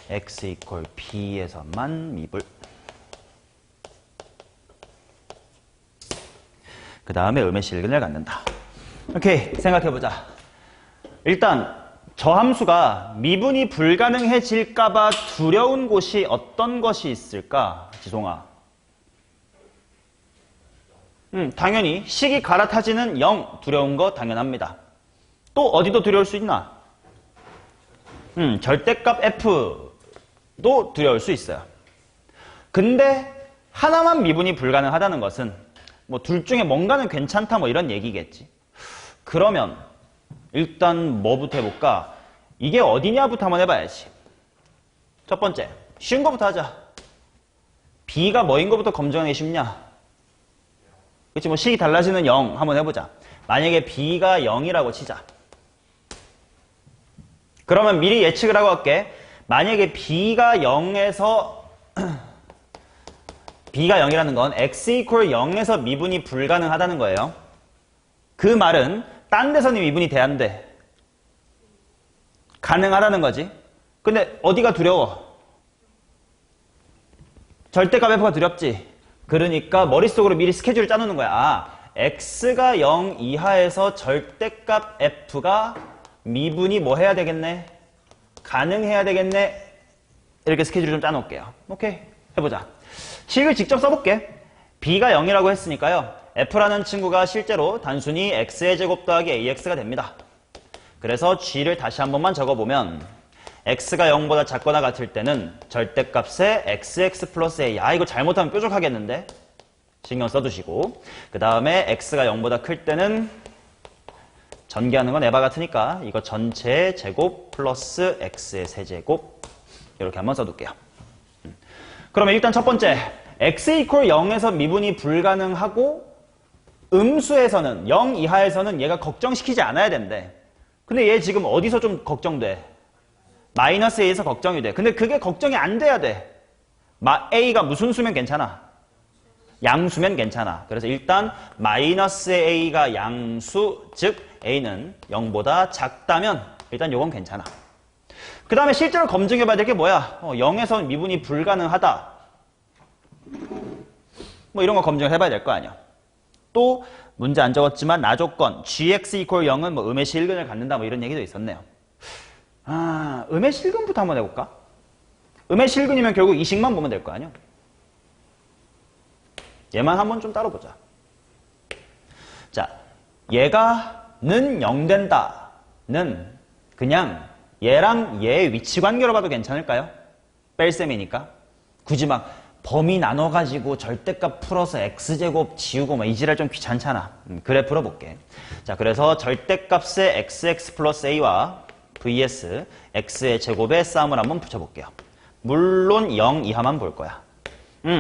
x 이퀄 b에서만 미분. 그 다음에 음의 실근을 갖는다. 오케이, 생각해보자. 일단 저 함수가 미분이 불가능해질까봐 두려운 곳이 어떤 것이 있을까? 지송아. 당연히 식이 갈아타지는 0 두려운 거 당연합니다. 또 어디도 두려울 수 있나? 절대값 f도 두려울 수 있어요. 근데 하나만 미분이 불가능하다는 것은 뭐 둘 중에 뭔가는 괜찮다 뭐 이런 얘기겠지. 그러면 일단 뭐부터 해볼까? 이게 어디냐부터 한번 해봐야지. 첫 번째, 쉬운 거부터 하자. b가 뭐인 거부터 검증하기 쉽냐? 그치, 뭐 식이 달라지는 0 한번 해보자. 만약에 b가 0이라고 치자. 그러면 미리 예측을 하고 할게. 만약에 b가 0에서 b가 0이라는 건 x 이퀄 0에서 미분이 불가능하다는 거예요. 그 말은 딴 데서는 미분이 돼야 안 돼. 가능하다는 거지. 근데 어디가 두려워? 절대값 f가 두렵지. 그러니까 머릿속으로 미리 스케줄을 짜놓는 거야. 아, x가 0 이하에서 절대값 f가 미분이 뭐 해야 되겠네? 가능해야 되겠네? 이렇게 스케줄을 좀 짜놓을게요. 오케이, 해보자. 식을 직접 써볼게. b가 0이라고 했으니까요. f라는 친구가 실제로 단순히 x의 제곱 더하기 ax가 됩니다. 그래서 g를 다시 한 번만 적어보면 x가 0보다 작거나 같을 때는 절대값에 xx 플러스 a. 아, 이거 잘못하면 뾰족하겠는데? 신경 써두시고, 그 다음에 x가 0보다 클 때는 전개하는 건 에바 같으니까 이거 전체의 제곱 플러스 x의 세제곱, 이렇게 한번 써둘게요. 그러면 일단 첫 번째, x 이퀄 0에서 미분이 불가능하고 음수에서는 0 이하에서는 얘가 걱정시키지 않아야 된대. 근데 얘 지금 어디서 좀 걱정돼? 마이너스 a에서 걱정이 돼. 근데 그게 걱정이 안 돼야 돼. a가 무슨 수면 괜찮아? 양수면 괜찮아. 그래서 일단 마이너스 a가 양수, 즉 a는 0보다 작다면 일단 요건 괜찮아. 그 다음에 실제로 검증해봐야 될 게 뭐야? 0에서 미분이 불가능하다. 뭐 이런 거 검증을 해봐야 될 거 아니야. 또 문제 안 적었지만 나조건 gx 이퀄 0은 뭐 음의 실근을 갖는다 뭐 이런 얘기도 있었네요. 아, 음의 실근부터 한번 해볼까? 음의 실근이면 결국 이 식만 보면 될 거 아니야. 얘만 한번 좀 따로 보자. 자, 얘가는 0 된다는 그냥 얘랑 얘의 위치 관계로 봐도 괜찮을까요? 뺄셈이니까. 굳이 막 범위 나눠가지고 절대값 풀어서 x제곱 지우고 막 이지랄 좀 귀찮잖아. 그래 풀어볼게. 자, 그래서 절대값의 xx 플러스 a와 vs x의 제곱의 싸움을 한번 붙여볼게요. 물론 0 이하만 볼 거야.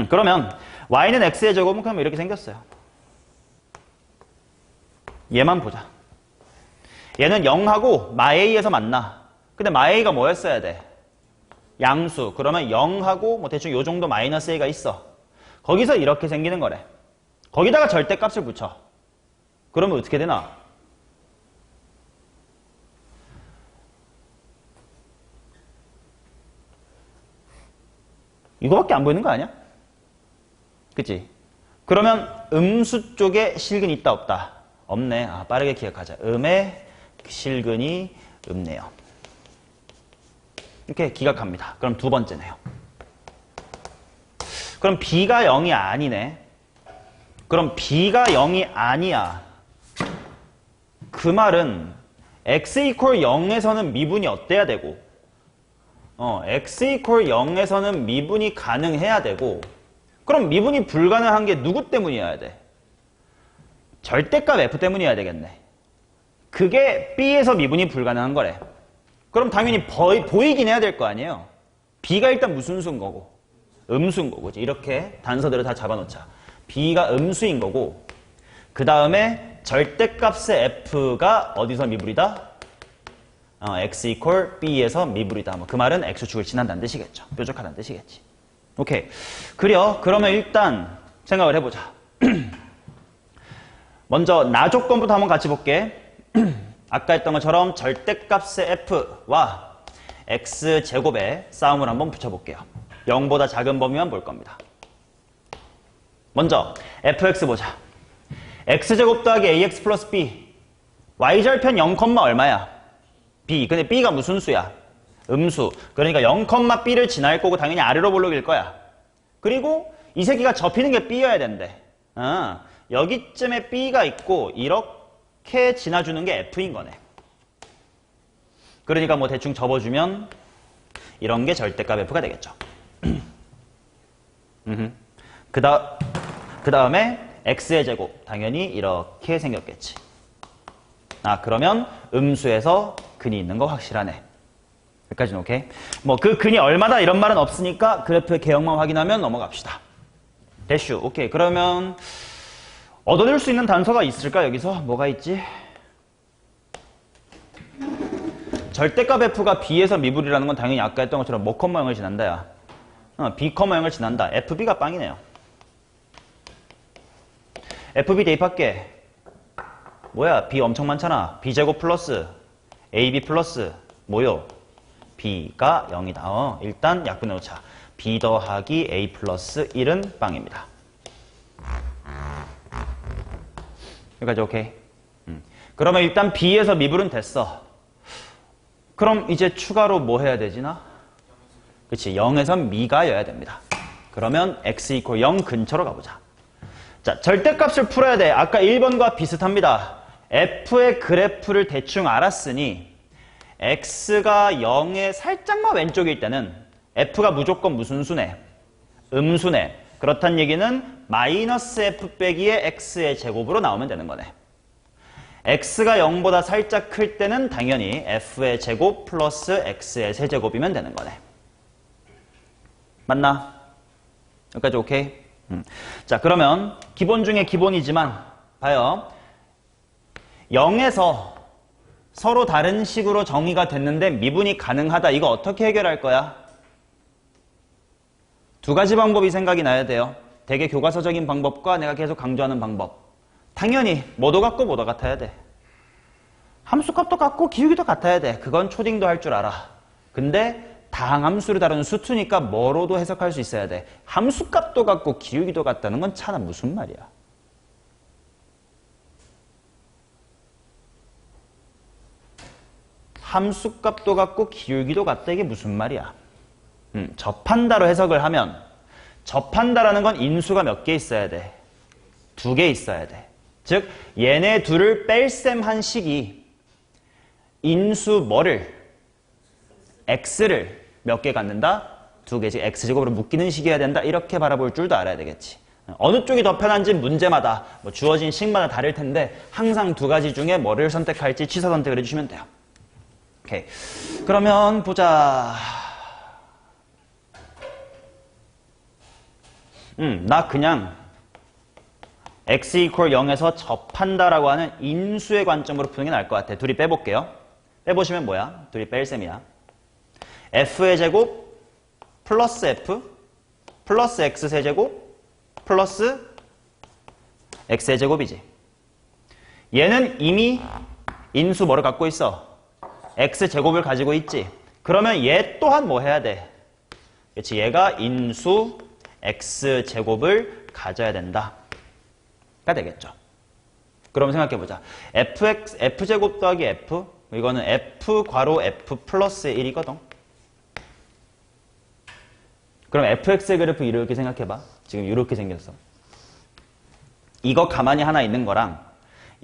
그러면 y는 x의 제곱은 그럼 이렇게 생겼어요. 얘만 보자. 얘는 0하고 마A에서 만나. 근데 마A가 뭐였어야 돼? 양수. 그러면 0하고 뭐 대충 요 정도 마이너스 a가 있어. 거기서 이렇게 생기는 거래. 거기다가 절대값을 붙여. 그러면 어떻게 되나? 이거밖에 안 보이는 거 아니야? 그치? 그러면 음수 쪽에 실근이 있다 없다? 없네. 아, 빠르게 기억하자. 음의 실근이 없네요. 이렇게 기각합니다. 그럼 두 번째네요. 그럼 b가 0이 아니네. 그럼 b가 0이 아니야. 그 말은 x 이퀄 0에서는 미분이 어때야 되고 x 이퀄 0에서는 미분이 가능해야 되고 그럼 미분이 불가능한 게 누구 때문이어야 돼? 절대값 f 때문이어야 되겠네. 그게 b에서 미분이 불가능한 거래. 그럼 당연히 보이긴 해야 될 거 아니에요. b가 일단 무슨 수인 거고 음수인 거고 이렇게 단서들을 다 잡아놓자. b가 음수인 거고 그 다음에 절대값의 f가 어디서 미분이다? x equal b에서 미분이다. 뭐 그 말은 x축을 지난다는 뜻이겠죠. 뾰족하다는 뜻이겠지. 오케이. 그러면 일단 생각을 해보자. 먼저 나 조건부터 한번 같이 볼게. 아까 했던 것처럼 절대값의 f와 x제곱의 싸움을 한번 붙여볼게요. 0보다 작은 범위만 볼 겁니다. 먼저 fx 보자. x제곱 더하기 ax 플러스 b. y절편 0, 얼마야? b. 근데 b가 무슨 수야? 음수. 그러니까 0,b를 지날 거고 당연히 아래로 볼록일 거야. 그리고 이 새끼가 접히는 게 b여야 된대. 여기쯤에 b가 있고 이렇게 지나주는 게 f인 거네. 그러니까 뭐 대충 접어주면 이런 게 절대값 f가 되겠죠. 그 다음에 x의 제곱 당연히 이렇게 생겼겠지. 그러면 음수에서 근이 있는 거 확실하네. 여기까지는 오케이. 뭐 그 근이 얼마다 이런 말은 없으니까 그래프의 개형만 확인하면 넘어갑시다. 대슈. 오케이. 그러면 얻어낼 수 있는 단서가 있을까? 여기서 뭐가 있지? 절대값 f가 b에서 미분이라는 건 당연히 아까 했던 것처럼 뭐 컴마 0을 지난다 야. b 컴마 0을 지난다. fb가 빵이네요. fb 대입할게. 뭐야? b 엄청 많잖아. b제곱 플러스 ab 플러스 뭐요? b가 0이다. 일단 약분해 놓자. b 더하기 a 플러스 1은 빵입니다. 여기까지 오케이. 그러면 일단 b에서 미분은 됐어. 그럼 이제 추가로 뭐 해야 되지나? 그치, 0에서 미가 여야 됩니다. 그러면 x 이퀄 0 근처로 가보자. 자, 절대값을 풀어야 돼. 아까 1번과 비슷합니다. f의 그래프를 대충 알았으니 x가 0의 살짝만 왼쪽일 때는 f가 무조건 무슨 수네? 음수네. 그렇다는 얘기는 마이너스 f 빼기의 x의 제곱으로 나오면 되는 거네. x가 0보다 살짝 클 때는 당연히 f의 제곱 플러스 x의 세제곱이면 되는 거네. 맞나? 여기까지 오케이? 자, 그러면 기본 중에 기본이지만 봐요. 0에서 서로 다른 식으로 정의가 됐는데 미분이 가능하다. 이거 어떻게 해결할 거야? 두 가지 방법이 생각이 나야 돼요. 되게 교과서적인 방법과 내가 계속 강조하는 방법. 당연히 뭐도 같고 뭐도 같아야 돼. 함수값도 같고 기울기도 같아야 돼. 그건 초딩도 할 줄 알아. 근데 다항함수를 다루는 수투니까 뭐로도 해석할 수 있어야 돼. 함수값도 같고 기울기도 같다는 건 차나 무슨 말이야. 함수값도 같고 기울기도 같다. 이게 무슨 말이야. 접한다로 해석을 하면 접한다라는 건 인수가 몇 개 있어야 돼? 2개 있어야 돼. 즉 얘네 둘을 뺄셈한 식이 인수 뭐를? x를 몇 개 갖는다? 2개. 즉 x제곱으로 묶이는 식이어야 된다. 이렇게 바라볼 줄도 알아야 되겠지. 어느 쪽이 더 편한지 문제마다 뭐 주어진 식마다 다를 텐데 항상 두 가지 중에 뭐를 선택할지 취사 선택을 해주시면 돼요. 오케이. 그러면 보자. 나 그냥 x 이퀄 0에서 접한다라고 하는 인수의 관점으로 푸는 게 나을 것 같아. 둘이 빼볼게요. 빼보시면 뭐야? 둘이 뺄셈이야. f의 제곱 플러스 f 플러스 x 세제곱 플러스 x의 제곱이지. 얘는 이미 인수 뭐를 갖고 있어? x 제곱을 가지고 있지. 그러면 얘 또한 뭐 해야 돼? 그렇지. 얘가 인수 x 제곱을 가져야 된다. 가 되겠죠. 그럼 생각해보자. f제곱 더하기 f 이거는 f 괄호 f 플러스 1이거든. 그럼 fx의 그래프 이렇게 생각해봐. 지금 이렇게 생겼어. 이거 가만히 하나 있는 거랑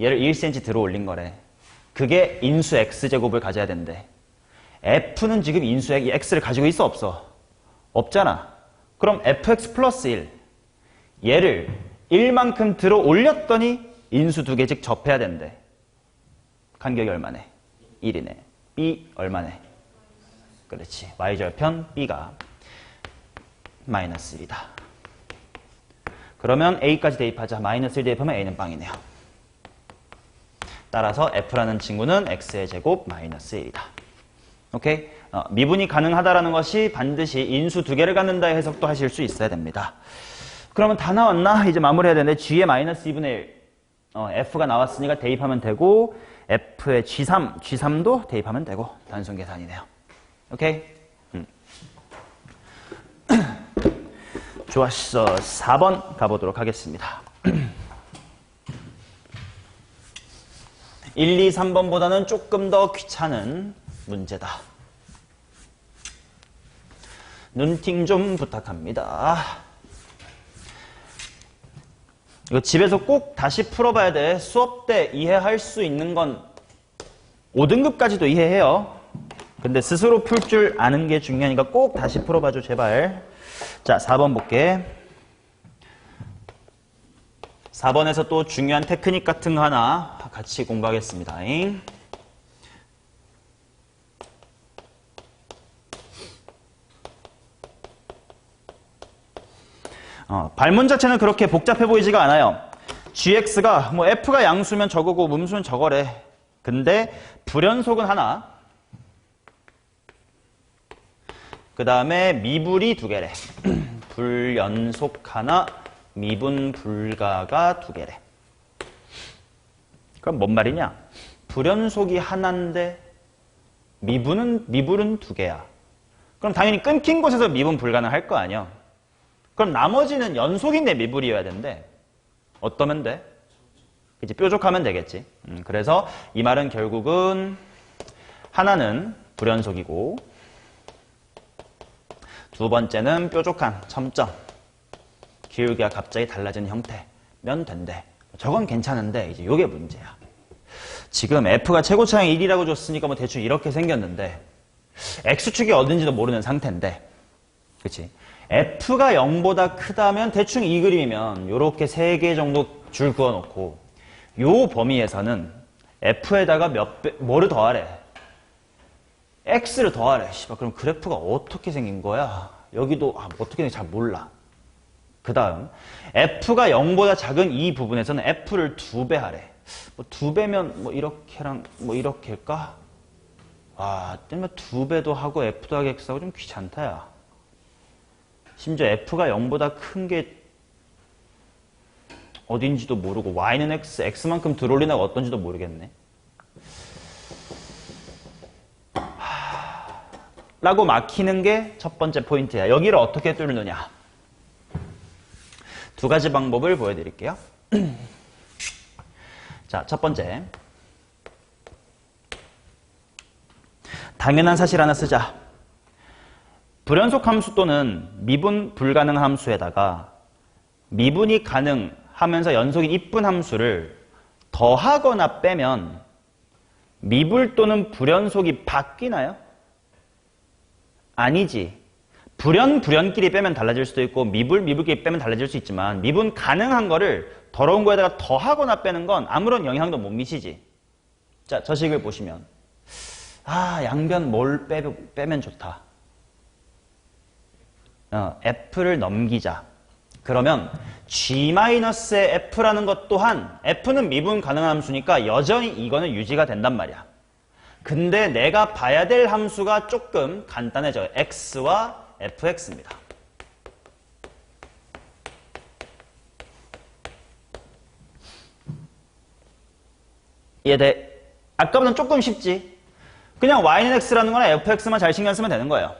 얘를 1cm 들어 올린 거래. 그게 인수 x제곱을 가져야 된대. f는 지금 인수 x를 가지고 있어 없어? 없잖아. 그럼 fx 플러스 1 얘를 1만큼 들어 올렸더니 인수 2개 즉 접해야 된대. 간격이 얼마네? 1이네. b 얼마네? 그렇지. y절편 b가 마이너스 1이다. 그러면 a까지 대입하자. 마이너스 1 대입하면 a는 빵이네요. 따라서 f라는 친구는 x의 제곱 마이너스 1이다. 오케이? 미분이 가능하다라는 것이 반드시 인수 두 개를 갖는다의 해석도 하실 수 있어야 됩니다. 그러면 다 나왔나? 이제 마무리해야 되는데 g의 마이너스 2분의 1 f가 나왔으니까 대입하면 되고 f의 G3도 대입하면 되고 단순 계산이네요. 오케이? 좋았어. 4번 가보도록 하겠습니다. 1, 2, 3번보다는 조금 더 귀찮은 문제다. 눈팅 좀 부탁합니다. 이거 집에서 꼭 다시 풀어봐야 돼. 수업 때 이해할 수 있는 건 5등급까지도 이해해요. 근데 스스로 풀 줄 아는 게 중요하니까 꼭 다시 풀어봐줘, 제발. 자, 4번 볼게. 4번에서 또 중요한 테크닉 같은 거 하나 같이 공부하겠습니다. 발문 자체는 그렇게 복잡해 보이지가 않아요. gx가 뭐 f가 양수면 저거고 음수면 저거래. 근데 불연속은 하나, 그 다음에 미불이 두 개래. 불연속 하나, 미분 불가가 두 개래. 그럼 뭔 말이냐? 불연속이 하나인데 미불은 두 개야. 그럼 당연히 끊긴 곳에서 미분 불가능할 거 아니야. 그럼 나머지는 연속인데 미불이어야 된대. 어떠면 돼? 그치, 뾰족하면 되겠지. 그래서 이 말은 결국은 하나는 불연속이고 두 번째는 뾰족한 첨점, 기울기가 갑자기 달라지는 형태면 된대. 저건 괜찮은데 이제 요게 문제야. 지금 f가 최고차항이 1이라고 줬으니까 뭐 대충 이렇게 생겼는데 x축이 어딘지도 모르는 상태인데, 그치? f가 0보다 크다면 대충 이 그림이면 요렇게 3개 정도 줄 그어놓고 요 범위에서는 f에다가 뭐를 더하래? x를 더하래. 씨발, 그럼 그래프가 어떻게 생긴 거야? 여기도 어떻게 생긴지 잘 몰라. 그 다음 f가 0보다 작은 이 부분에서는 f를 2배 하래. 뭐 2배면 뭐 이렇게랑 뭐 이렇게일까? 때문에 2배도 하고 f도 하기 x하고 좀 귀찮다, 야. 심지어 f가 0보다 큰 게 어딘지도 모르고 y는 x, x만큼 들어올리나가 어떤지도 모르겠네. 라고 막히는 게 첫 번째 포인트야. 여기를 어떻게 뚫느냐. 두 가지 방법을 보여드릴게요. 자, 첫 번째. 당연한 사실 하나 쓰자. 불연속 함수 또는 미분 불가능 함수에다가 미분이 가능하면서 연속인 이쁜 함수를 더하거나 빼면 미불 또는 불연속이 바뀌나요? 아니지. 불연끼리 빼면 달라질 수도 있고 미불끼리 빼면 달라질 수 있지만 미분 가능한 거를 더러운 거에다가 더하거나 빼는 건 아무런 영향도 못 미치지. 자, 저 식을 보시면 양변 뭘 빼면 좋다. f를 넘기자. 그러면 g-의 f라는 것 또한 f는 미분 가능한 함수니까 여전히 이거는 유지가 된단 말이야. 근데 내가 봐야 될 함수가 조금 간단해져요. x와 fx입니다. 이해돼? 아까보다는 조금 쉽지? 그냥 y는 x라는 거나 fx만 잘 신경 쓰면 되는 거예요.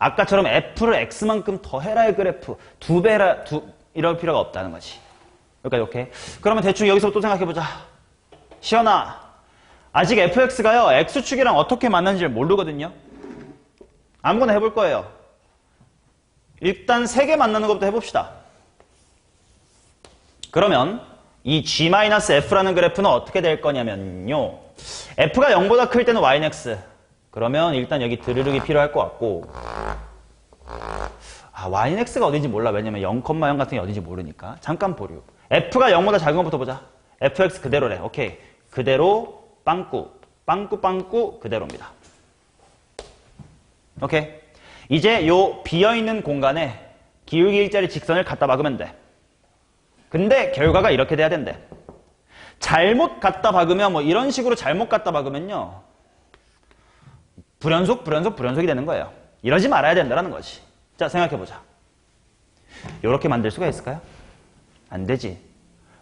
아까처럼 f를 x만큼 더 해라의 그래프, 2배라, 이럴 필요가 없다는 거지. 여기까지 오케이? 그러면 대충 여기서 또 생각해보자. 시연아, 아직 fx가요, x축이랑 어떻게 만나는지를 모르거든요. 아무거나 해볼 거예요. 일단 3개 만나는 것부터 해봅시다. 그러면 이 g-f라는 그래프는 어떻게 될 거냐면요. f가 0보다 클 때는 y는 x. 그러면 일단 여기 드르륵이 필요할 것 같고, y는 x가 어딘지 몰라. 왜냐면 0,0 같은 게 어딘지 모르니까. 잠깐 보류. f가 0보다 작은 것부터 보자. fx 그대로래. 오케이. 그대로 빵꾸 그대로입니다. 오케이. 이제 요 비어있는 공간에 기울기 일자리 직선을 갖다 박으면 돼. 근데 결과가 이렇게 돼야 된대. 잘못 갖다 박으면 뭐 이런 식으로 잘못 갖다 박으면요. 불연속이 되는 거예요. 이러지 말아야 된다는 거지. 자, 생각해보자. 이렇게 만들 수가 있을까요? 안 되지.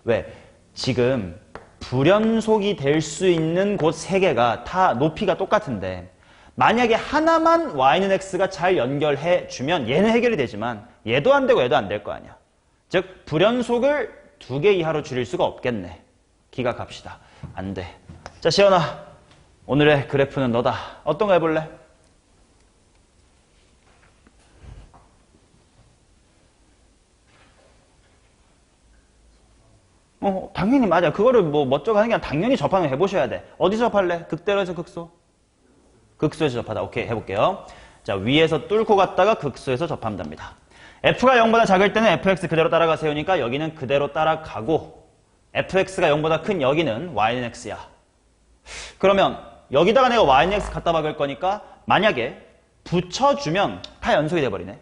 왜? 지금 불연속이 될 수 있는 곳 3개가 다 높이가 똑같은데 만약에 하나만 y는 x가 잘 연결해 주면 얘는 해결이 되지만 얘도 안 되고 얘도 안 될 거 아니야. 즉 불연속을 2개 이하로 줄일 수가 없겠네. 기각합시다. 안 돼. 자, 시연아. 오늘의 그래프는 너다. 어떤 거 해볼래? 당연히 맞아. 그거를 뭐 멋쩍어 하는 게 아니라 당연히 접하는 거 해보셔야 돼. 어디서 접할래? 극대로에서 극소? 극소에서 접하다. 오케이, 해볼게요. 자, 위에서 뚫고 갔다가 극소에서 접하면 됩니다. f가 0보다 작을 때는 fx 그대로 따라가세요니까 여기는 그대로 따라가고 fx가 0보다 큰 여기는 y는 x야. 그러면 여기다가 내가 y는 x 갖다 박을 거니까 만약에 붙여주면 다 연속이 돼버리네.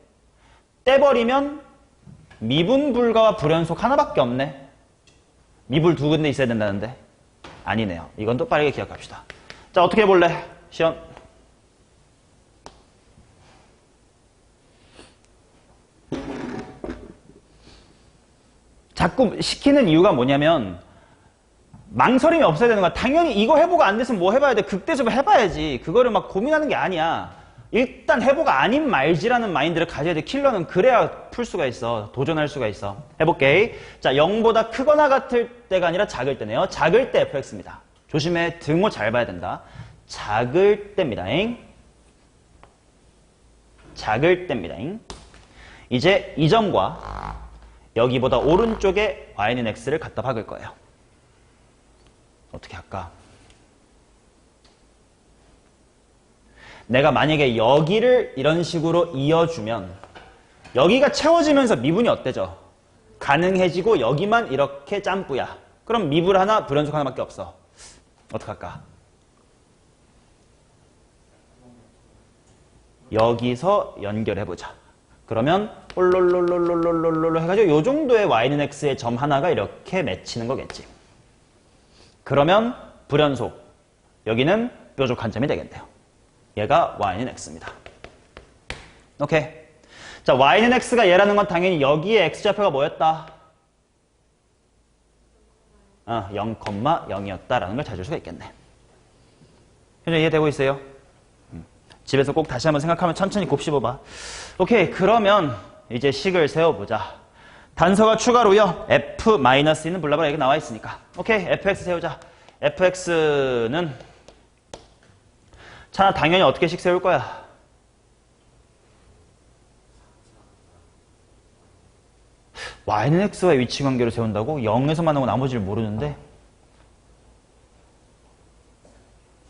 떼버리면 미분 불가와 불연속 하나밖에 없네. 미불 2군데 있어야 된다는데 아니네요. 이건 또 빠르게 기억합시다. 자, 어떻게 해볼래? 시연. 자꾸 시키는 이유가 뭐냐면 망설임이 없어야 되는 거야. 당연히 이거 해보고 안 됐으면 뭐 해봐야 돼? 극대접을 해봐야지. 그거를 막 고민하는 게 아니야. 일단 해보고 아닌 말지라는 마인드를 가져야 돼. 킬러는 그래야 풀 수가 있어. 도전할 수가 있어. 해볼게. 자, 0보다 크거나 같을 때가 아니라 작을 때네요. 작을 때 fx입니다. 조심해. 등호 잘 봐야 된다. 작을 때입니다. 작을 때입니다. 이제 이 점과 여기보다 오른쪽에 y는 x를 갖다 박을 거예요. 어떻게 할까? 내가 만약에 여기를 이런 식으로 이어주면 여기가 채워지면서 미분이 어때져? 가능해지고 여기만 이렇게 짬뿌야. 그럼 미분 하나, 불연속 하나밖에 없어. 어떡할까? 여기서 연결해보자. 그러면 롤롤롤롤롤롤롤 해가지고 요 정도의 y는 x의 점 하나가 이렇게 맺히는 거겠지. 그러면 불연속. 여기는 뾰족한 점이 되겠네요. 얘가 y는 x입니다. 오케이. 자, y는 x가 얘라는 건 당연히 여기에 x좌표가 뭐였다? 0,0이었다라는 걸 찾을 수가 있겠네. 현재 이해되고 있어요? 집에서 꼭 다시 한번 생각하면 천천히 곱씹어봐. 오케이. 그러면 이제 식을 세워보자. 단서가 추가로요. f-는 블라블라 이렇게 나와 있으니까. 오케이. fx 세우자. fx는 차나 당연히 어떻게 식 세울 거야? y는 x와의 위치 관계로 세운다고? 0에서 만나고 나머지를 모르는데?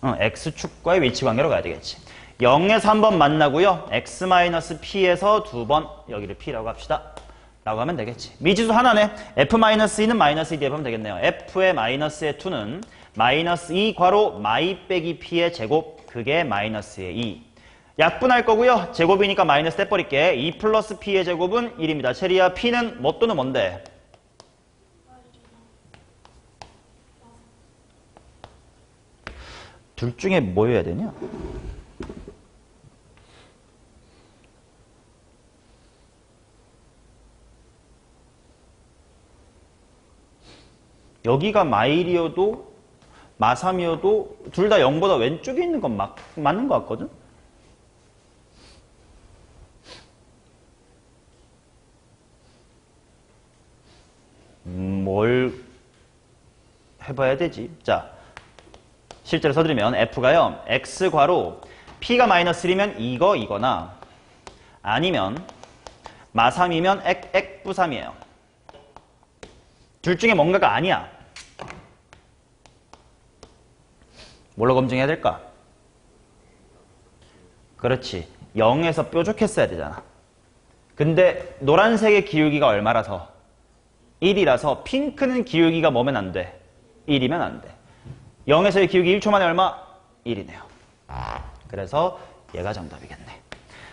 x축과의 위치 관계로 가야 되겠지. 0에서 한 번 만나고요. x-p에서 2번 여기를 p라고 합시다. 라고 하면 되겠지. 미지수 하나네. f-2는 마이너스 2 대입하면 되겠네요. f의 마이너스의 2는 마이너스 2 괄호 마이 빼기 p의 제곱 그게 마이너스의 2. 약분할 거고요. 제곱이니까 마이너스 떼버릴게. 2 플러스 p의 제곱은 1입니다. 체리야, p는 뭐 또는 뭔데? 둘 중에 뭐 해야 되냐? 여기가 마일이어도 마삼이어도 둘 다 0보다 왼쪽에 있는 건 맞는 것 같거든? 뭘 해봐야 되지? 자, 실제로 써드리면 f가요. x 괄호 p가 마이너스 1이면 이거나 아니면 마3이면 액부3이에요. 둘 중에 뭔가가 아니야. 뭘로 검증해야 될까? 그렇지. 0에서 뾰족했어야 되잖아. 근데 노란색의 기울기가 얼마라서? 1이라서 핑크는 기울기가 뭐면 안 돼? 1이면 안 돼. 0에서의 기울기 1초 만에 얼마? 1이네요. 그래서 얘가 정답이겠네.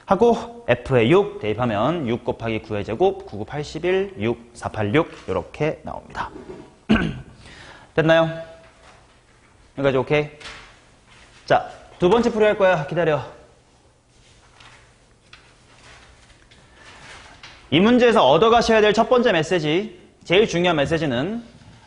하고 f에 6 대입하면 6 곱하기 9의 제곱 9, 9, 81, 6, 4, 8, 6 이렇게 나옵니다. 됐나요? 여기까지 오케이? 자, 두 번째 풀이 할 거야. 기다려. 이 문제에서 얻어가셔야 될 첫 번째 메시지, 제일 중요한 메시지는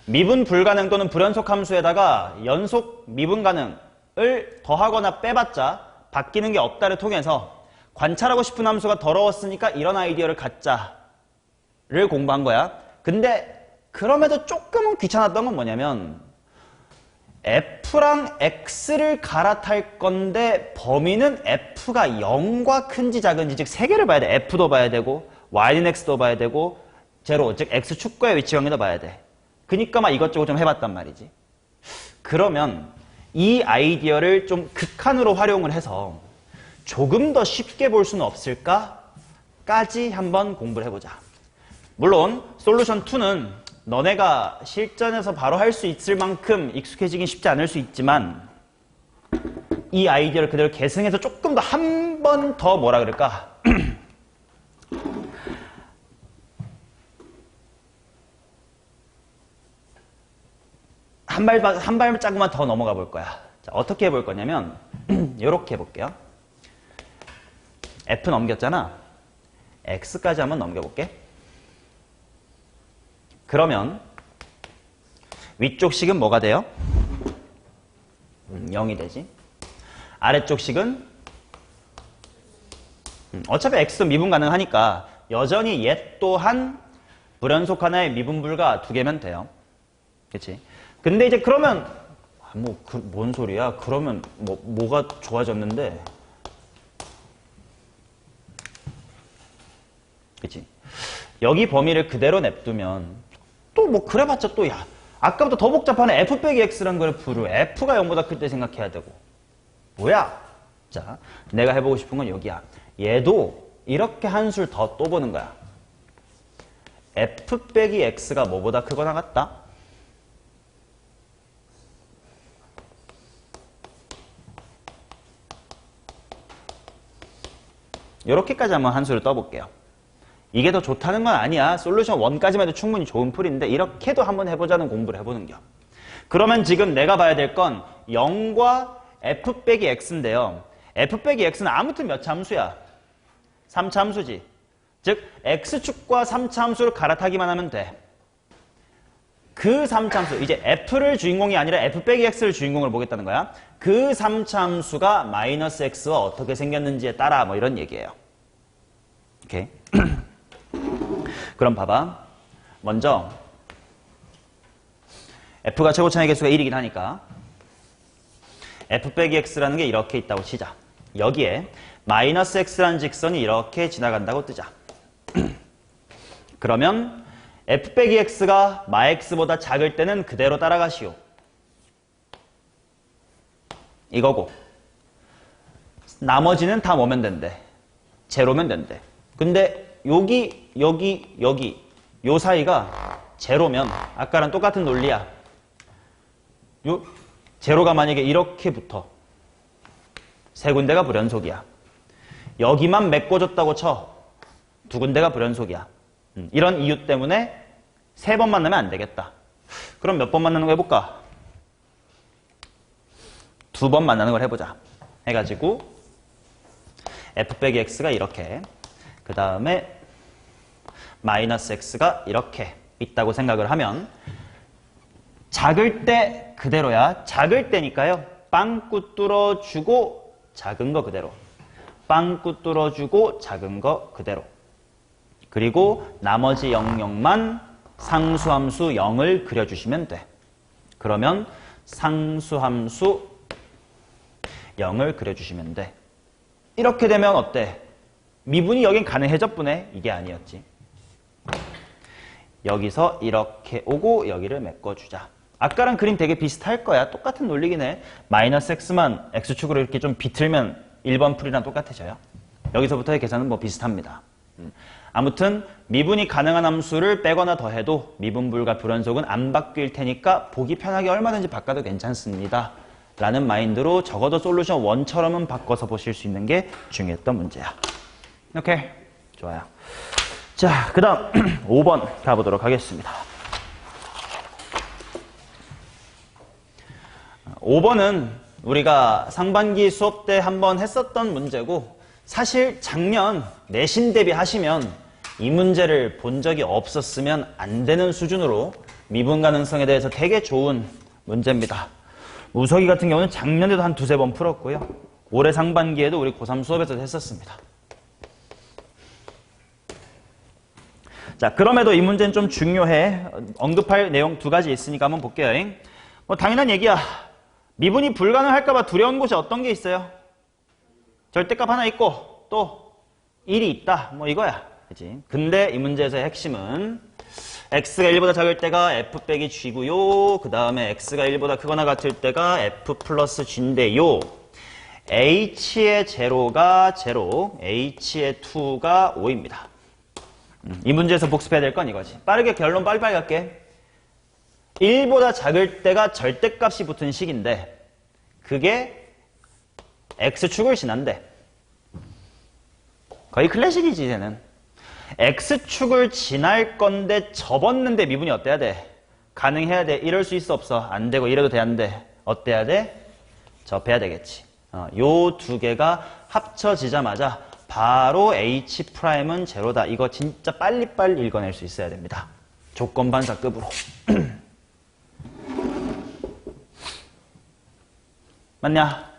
미분 불가능 또는 불연속 함수에다가 연속 미분 가능을 더하거나 빼봤자 바뀌는 게 없다를 통해서 관찰하고 싶은 함수가 더러웠으니까 이런 아이디어를 갖자를 공부한 거야. 근데 그럼에도 조금은 귀찮았던 건 뭐냐면 F랑 X를 갈아탈 건데 범위는 F가 0과 큰지 작은지, 즉 세 개를 봐야 돼. F도 봐야 되고 Y는 X도 봐야 되고 제로, 즉 X축과의 위치 관계도 봐야 돼. 그니까 막 이것저것 좀 해봤단 말이지. 그러면 이 아이디어를 좀 극한으로 활용을 해서 조금 더 쉽게 볼 수는 없을까?까지 한번 공부를 해보자. 물론 솔루션 2는 너네가 실전에서 바로 할 수 있을 만큼 익숙해지긴 쉽지 않을 수 있지만 이 아이디어를 그대로 계승해서 조금 더 한 번 더 뭐라 그럴까? 한 발자국만 더 넘어가 볼 거야. 자, 어떻게 해볼 거냐면 이렇게 해볼게요. F 넘겼잖아. X까지 한번 넘겨볼게. 그러면 위쪽 식은 뭐가 돼요? 0이 되지. 아래쪽 식은 어차피 X도 미분 가능하니까 여전히 얘 또한 불연속 하나의 미분 불가 2개면 돼요. 그치? 근데 이제 그러면 뭔 소리야? 그러면 뭐가 좋아졌는데? 그치? 여기 범위를 그대로 냅두면 또 뭐 그래봤자 또 야 아까부터 더 복잡하네. F 빼기 X라는 그래프를 F가 0보다 클 때 생각해야 되고 뭐야? 자, 내가 해보고 싶은 건 여기야. 얘도 이렇게 한 술 더 또 보는 거야. F 빼기 X가 뭐보다 크거나 같다? 이렇게까지 한번 한 수를 떠볼게요. 이게 더 좋다는 건 아니야. 솔루션 1까지만 해도 충분히 좋은 풀인데 이렇게도 한번 해보자는 공부를 해보는 겨. 그러면 지금 내가 봐야 될 건 0과 F 빼기 X인데요. F 빼기 X는 아무튼 몇 차 함수야? 3차 함수지. 즉 X축과 3차 함수를 갈아타기만 하면 돼. 그 3차 함수, 이제 F를 주인공이 아니라 F 빼기 X를 주인공으로 보겠다는 거야. 그 3차 함수가 마이너스 X와 어떻게 생겼는지에 따라 뭐 이런 얘기예요. 오케이. 그럼 봐봐. 먼저 F가 최고차의 개수가 1이긴 하니까 F 빼기 X라는 게 이렇게 있다고 치자. 여기에 마이너스 X라는 직선이 이렇게 지나간다고 뜨자. 그러면 F 빼기 X가 마 X보다 작을 때는 그대로 따라가시오. 이거고 나머지는 다 뭐면 된대? 제로면 된대. 근데 여기 요 사이가 제로면 아까랑 똑같은 논리야. 요 제로가 만약에 이렇게 붙어. 세 군데가 불연속이야. 여기만 메꿔줬다고 쳐. 두 군데가 불연속이야. 이런 이유 때문에 세 번 만나면 안 되겠다. 그럼 몇 번 만나는 거 해볼까? 2번 만나는 걸 해보자. 해가지고 F 빼기 X가 이렇게, 그 다음에 마이너스 X가 이렇게 있다고 생각을 하면 작을 때 그대로야. 작을 때니까요. 빵꾸 뚫어주고 작은 거 그대로. 빵꾸 뚫어주고 작은 거 그대로. 그리고 나머지 영역만 상수함수 0을 그려주시면 돼. 그러면 상수함수 0을 그려주시면 돼. 이렇게 되면 어때? 미분이 여긴 가능해졌쁘네. 이게 아니었지. 여기서 이렇게 오고 여기를 메꿔주자. 아까랑 그림 되게 비슷할 거야. 똑같은 논리긴 해. 마이너스 X만 X축으로 이렇게 좀 비틀면 1번 풀이랑 똑같아져요. 여기서부터의 계산은 뭐 비슷합니다. 아무튼 미분이 가능한 함수를 빼거나 더해도 미분불과 불연속은 안 바뀔 테니까 보기 편하게 얼마든지 바꿔도 괜찮습니다. 라는 마인드로 적어도 솔루션 1처럼은 바꿔서 보실 수 있는 게 중요했던 문제야. 오케이. 좋아요. 자, 그 다음 5번 가보도록 하겠습니다. 5번은 우리가 상반기 수업 때 한번 했었던 문제고 사실 작년 내신 대비하시면 이 문제를 본 적이 없었으면 안 되는 수준으로 미분 가능성에 대해서 되게 좋은 문제입니다. 우석이 같은 경우는 작년에도 한 두세 번 풀었고요. 올해 상반기에도 우리 고3 수업에서 했었습니다. 자, 그럼에도 이 문제는 좀 중요해. 언급할 내용 두 가지 있으니까 한번 볼게요. 뭐 당연한 얘기야. 미분이 불가능할까봐 두려운 곳이 어떤 게 있어요? 절대값 하나 있고 또 1이 있다. 뭐 이거야. 그치? 근데 이 문제에서의 핵심은 x가 1보다 작을 때가 f 빼기 g고요. 그 다음에 x가 1보다 크거나 같을 때가 f 플러스 g인데요. h의 제로가 제로, h의 2가 5입니다. 이 문제에서 복습해야 될 건 이거지. 빠르게 결론 빨리빨리 갈게. 1보다 작을 때가 절대값이 붙은 식인데 그게 x축을 지난대. 거의 클래식이지 이제는. x축을 지날 건데 접었는데 미분이 어때야 돼? 가능해야 돼. 이럴 수 있어 없어? 안 되고 이래도 돼 안 돼? 어때야 돼? 접해야 되겠지. 요 두 개가 합쳐지자마자 바로 h'은 제로다. 이거 진짜 빨리빨리 읽어낼 수 있어야 됩니다. 조건반사급으로. 맞냐?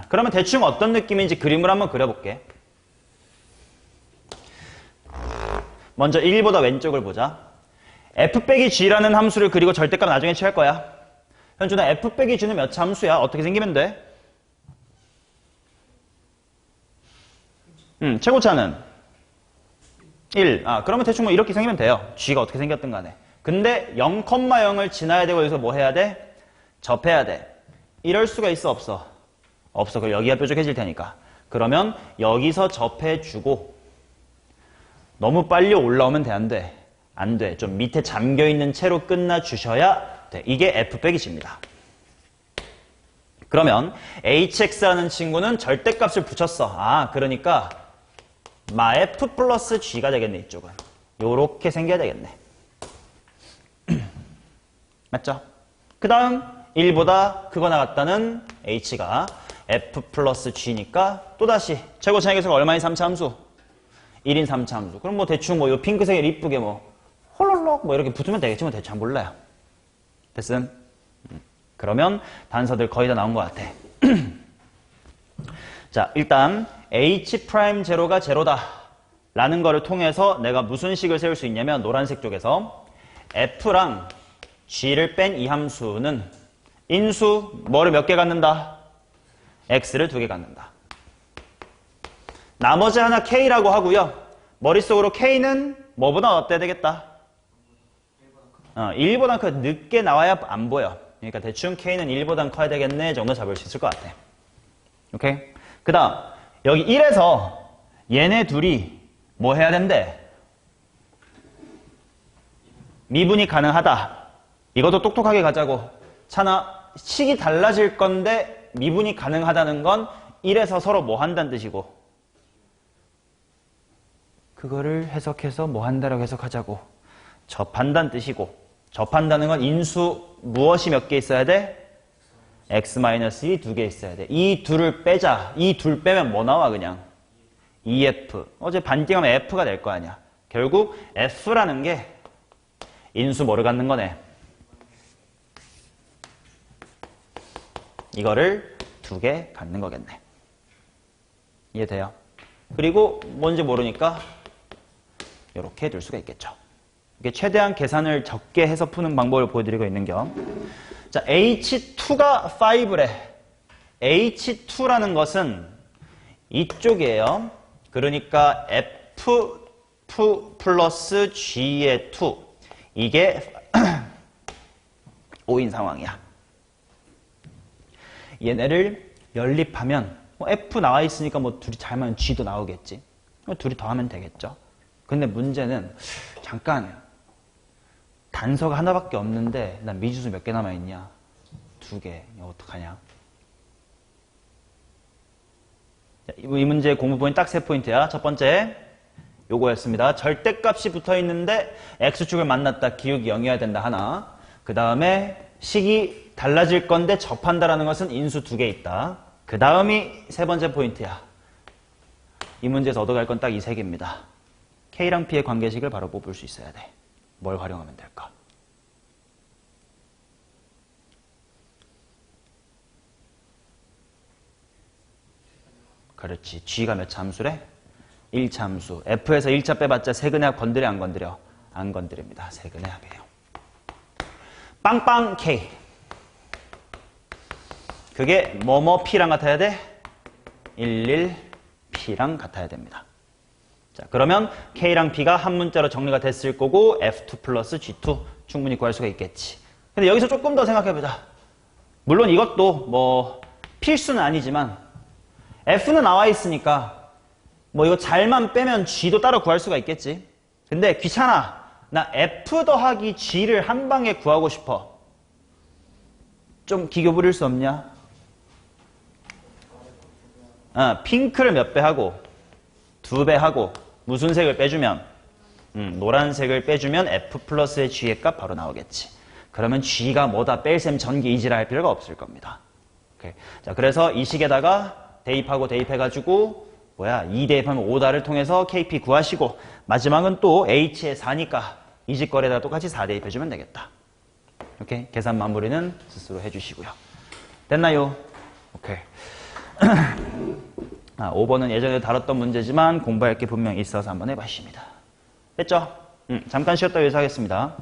그러면 대충 어떤 느낌인지 그림을 한번 그려볼게. 먼저 1보다 왼쪽을 보자. f 빼기 g라는 함수를 그리고 절대값 나중에 취할 거야. 현준아, f 빼기 g는 몇 차 함수야? 어떻게 생기면 돼? 최고차는 1. 그러면 대충 뭐 이렇게 생기면 돼요. g가 어떻게 생겼든 간에. 근데 0,0을 지나야 되고 여기서 뭐 해야 돼? 접해야 돼. 이럴 수가 있어 없어? 없어. 그럼 여기가 뾰족해질 테니까. 그러면 여기서 접해주고 너무 빨리 올라오면 돼 안 돼? 안 돼. 좀 밑에 잠겨있는 채로 끝나주셔야 돼. 이게 f 빼기 g입니다. 그러면 hx라는 친구는 절대값을 붙였어. 그러니까 f 플러스 g가 되겠네. 이쪽은. 요렇게 생겨야 되겠네. 맞죠? 그 다음 1보다 크거나 같다는 h가 f 플러스 g니까 또다시 최고차항계수가 얼마인 3차 함수? 1인 3차 함수. 그럼 뭐 대충 뭐 요 핑크색에 이쁘게 뭐 홀롤록 뭐 이렇게 붙으면 되겠지. 뭐 대충 몰라요. 됐음? 그러면 단서들 거의 다 나온 것 같아. 자, 일단 h'0가 제로다 라는 거를 통해서 내가 무슨 식을 세울 수 있냐면 노란색 쪽에서 f랑 g를 뺀 이 함수는 인수 뭐를 몇 개 갖는다? x를 2개 갖는다. 나머지 하나 k라고 하고요. 머릿속으로 k는 뭐보다 어때야 되겠다? 1보다 늦게 나와야 안 보여. 그러니까 대충 k는 1보단 커야 되겠네 정도 잡을 수 있을 것 같아. 오케이? 그 다음 여기 1에서 얘네 둘이 뭐 해야 된대? 미분이 가능하다. 이것도 똑똑하게 가자고. 차나 식이 달라질 건데 미분이 가능하다는 건 1에서 서로 뭐 한다는 뜻이고 그거를 해석해서 뭐 한다라고 해석하자고. 접한다는 뜻이고 접한다는 건 인수 무엇이 몇 개 있어야 돼? x-1이 2개 있어야 돼. 이 둘을 빼자. 이 둘 빼면 뭐 나와 그냥? EF. 어제 반띵하면 F가 될 거 아니야. 결국 F라는 게 인수 뭐를 갖는 거네? 이거를 2개 갖는 거겠네. 이해돼요? 그리고 뭔지 모르니까 이렇게 둘 수가 있겠죠. 이게 최대한 계산을 적게 해서 푸는 방법을 보여드리고 있는 겸. 자, H2가 5래. H2라는 것은 이쪽이에요. 그러니까 F2 플러스 G의 2. 이게 5인 상황이야. 얘네를 연립하면 F 나와 있으니까 뭐 둘이 잘하면 G도 나오겠지. 둘이 더하면 되겠죠. 근데 문제는 잠깐 단서가 하나밖에 없는데 난 미지수 몇 개 남아있냐? 2개. 이거 어떡하냐? 이 문제의 공부 포인트 딱 3포인트야. 첫 번째 요거였습니다. 절대값이 붙어있는데 x축을 만났다. 기울기 0이어야 된다. 하나. 그 다음에 식이 달라질 건데 접한다라는 것은 인수 2개 있다. 그 다음이 세 번째 포인트야. 이 문제에서 얻어갈 건 딱 이 세 개입니다. K랑 P의 관계식을 바로 뽑을 수 있어야 돼. 뭘 활용하면 될까? 그렇지. G가 몇 참수래? 1참수. F에서 1차 빼봤자 세근의 합 건드려 안 건드려? 안 건드립니다. 세근의 합이에요. 빵빵 K. 그게 뭐뭐 P랑 같아야 돼? 11 P랑 같아야 됩니다. 자, 그러면 K랑 P가 한 문자로 정리가 됐을 거고 F2 플러스 G2 충분히 구할 수가 있겠지. 근데 여기서 조금 더 생각해보자. 물론 이것도 뭐 필수는 아니지만 F는 나와 있으니까 뭐 이거 잘만 빼면 G도 따로 구할 수가 있겠지. 근데 귀찮아. 나 F 더하기 G를 한 방에 구하고 싶어. 좀 기교 부릴 수 없냐? 핑크를 몇 배 하고 2배 하고 무슨 색을 빼주면 노란색을 빼주면 F 플러스의 G의 값 바로 나오겠지. 그러면 G가 뭐다 뺄셈 전기 이지라 할 필요가 없을 겁니다. 오케이. 자, 그래서 이 식에다가 대입하고 대입해가지고 2 대입하면 5다를 통해서 KP 구하시고 마지막은 또 H의 4니까 이 직거래에다가 똑같이 4 대입해주면 되겠다. 오케이. 계산 마무리는 스스로 해주시고요. 됐나요? 오케이. 5번은 예전에 다뤘던 문제지만 공부할 게 분명히 있어서 한번 해봤습니다. 됐죠? 잠깐 쉬었다 여기서 하겠습니다.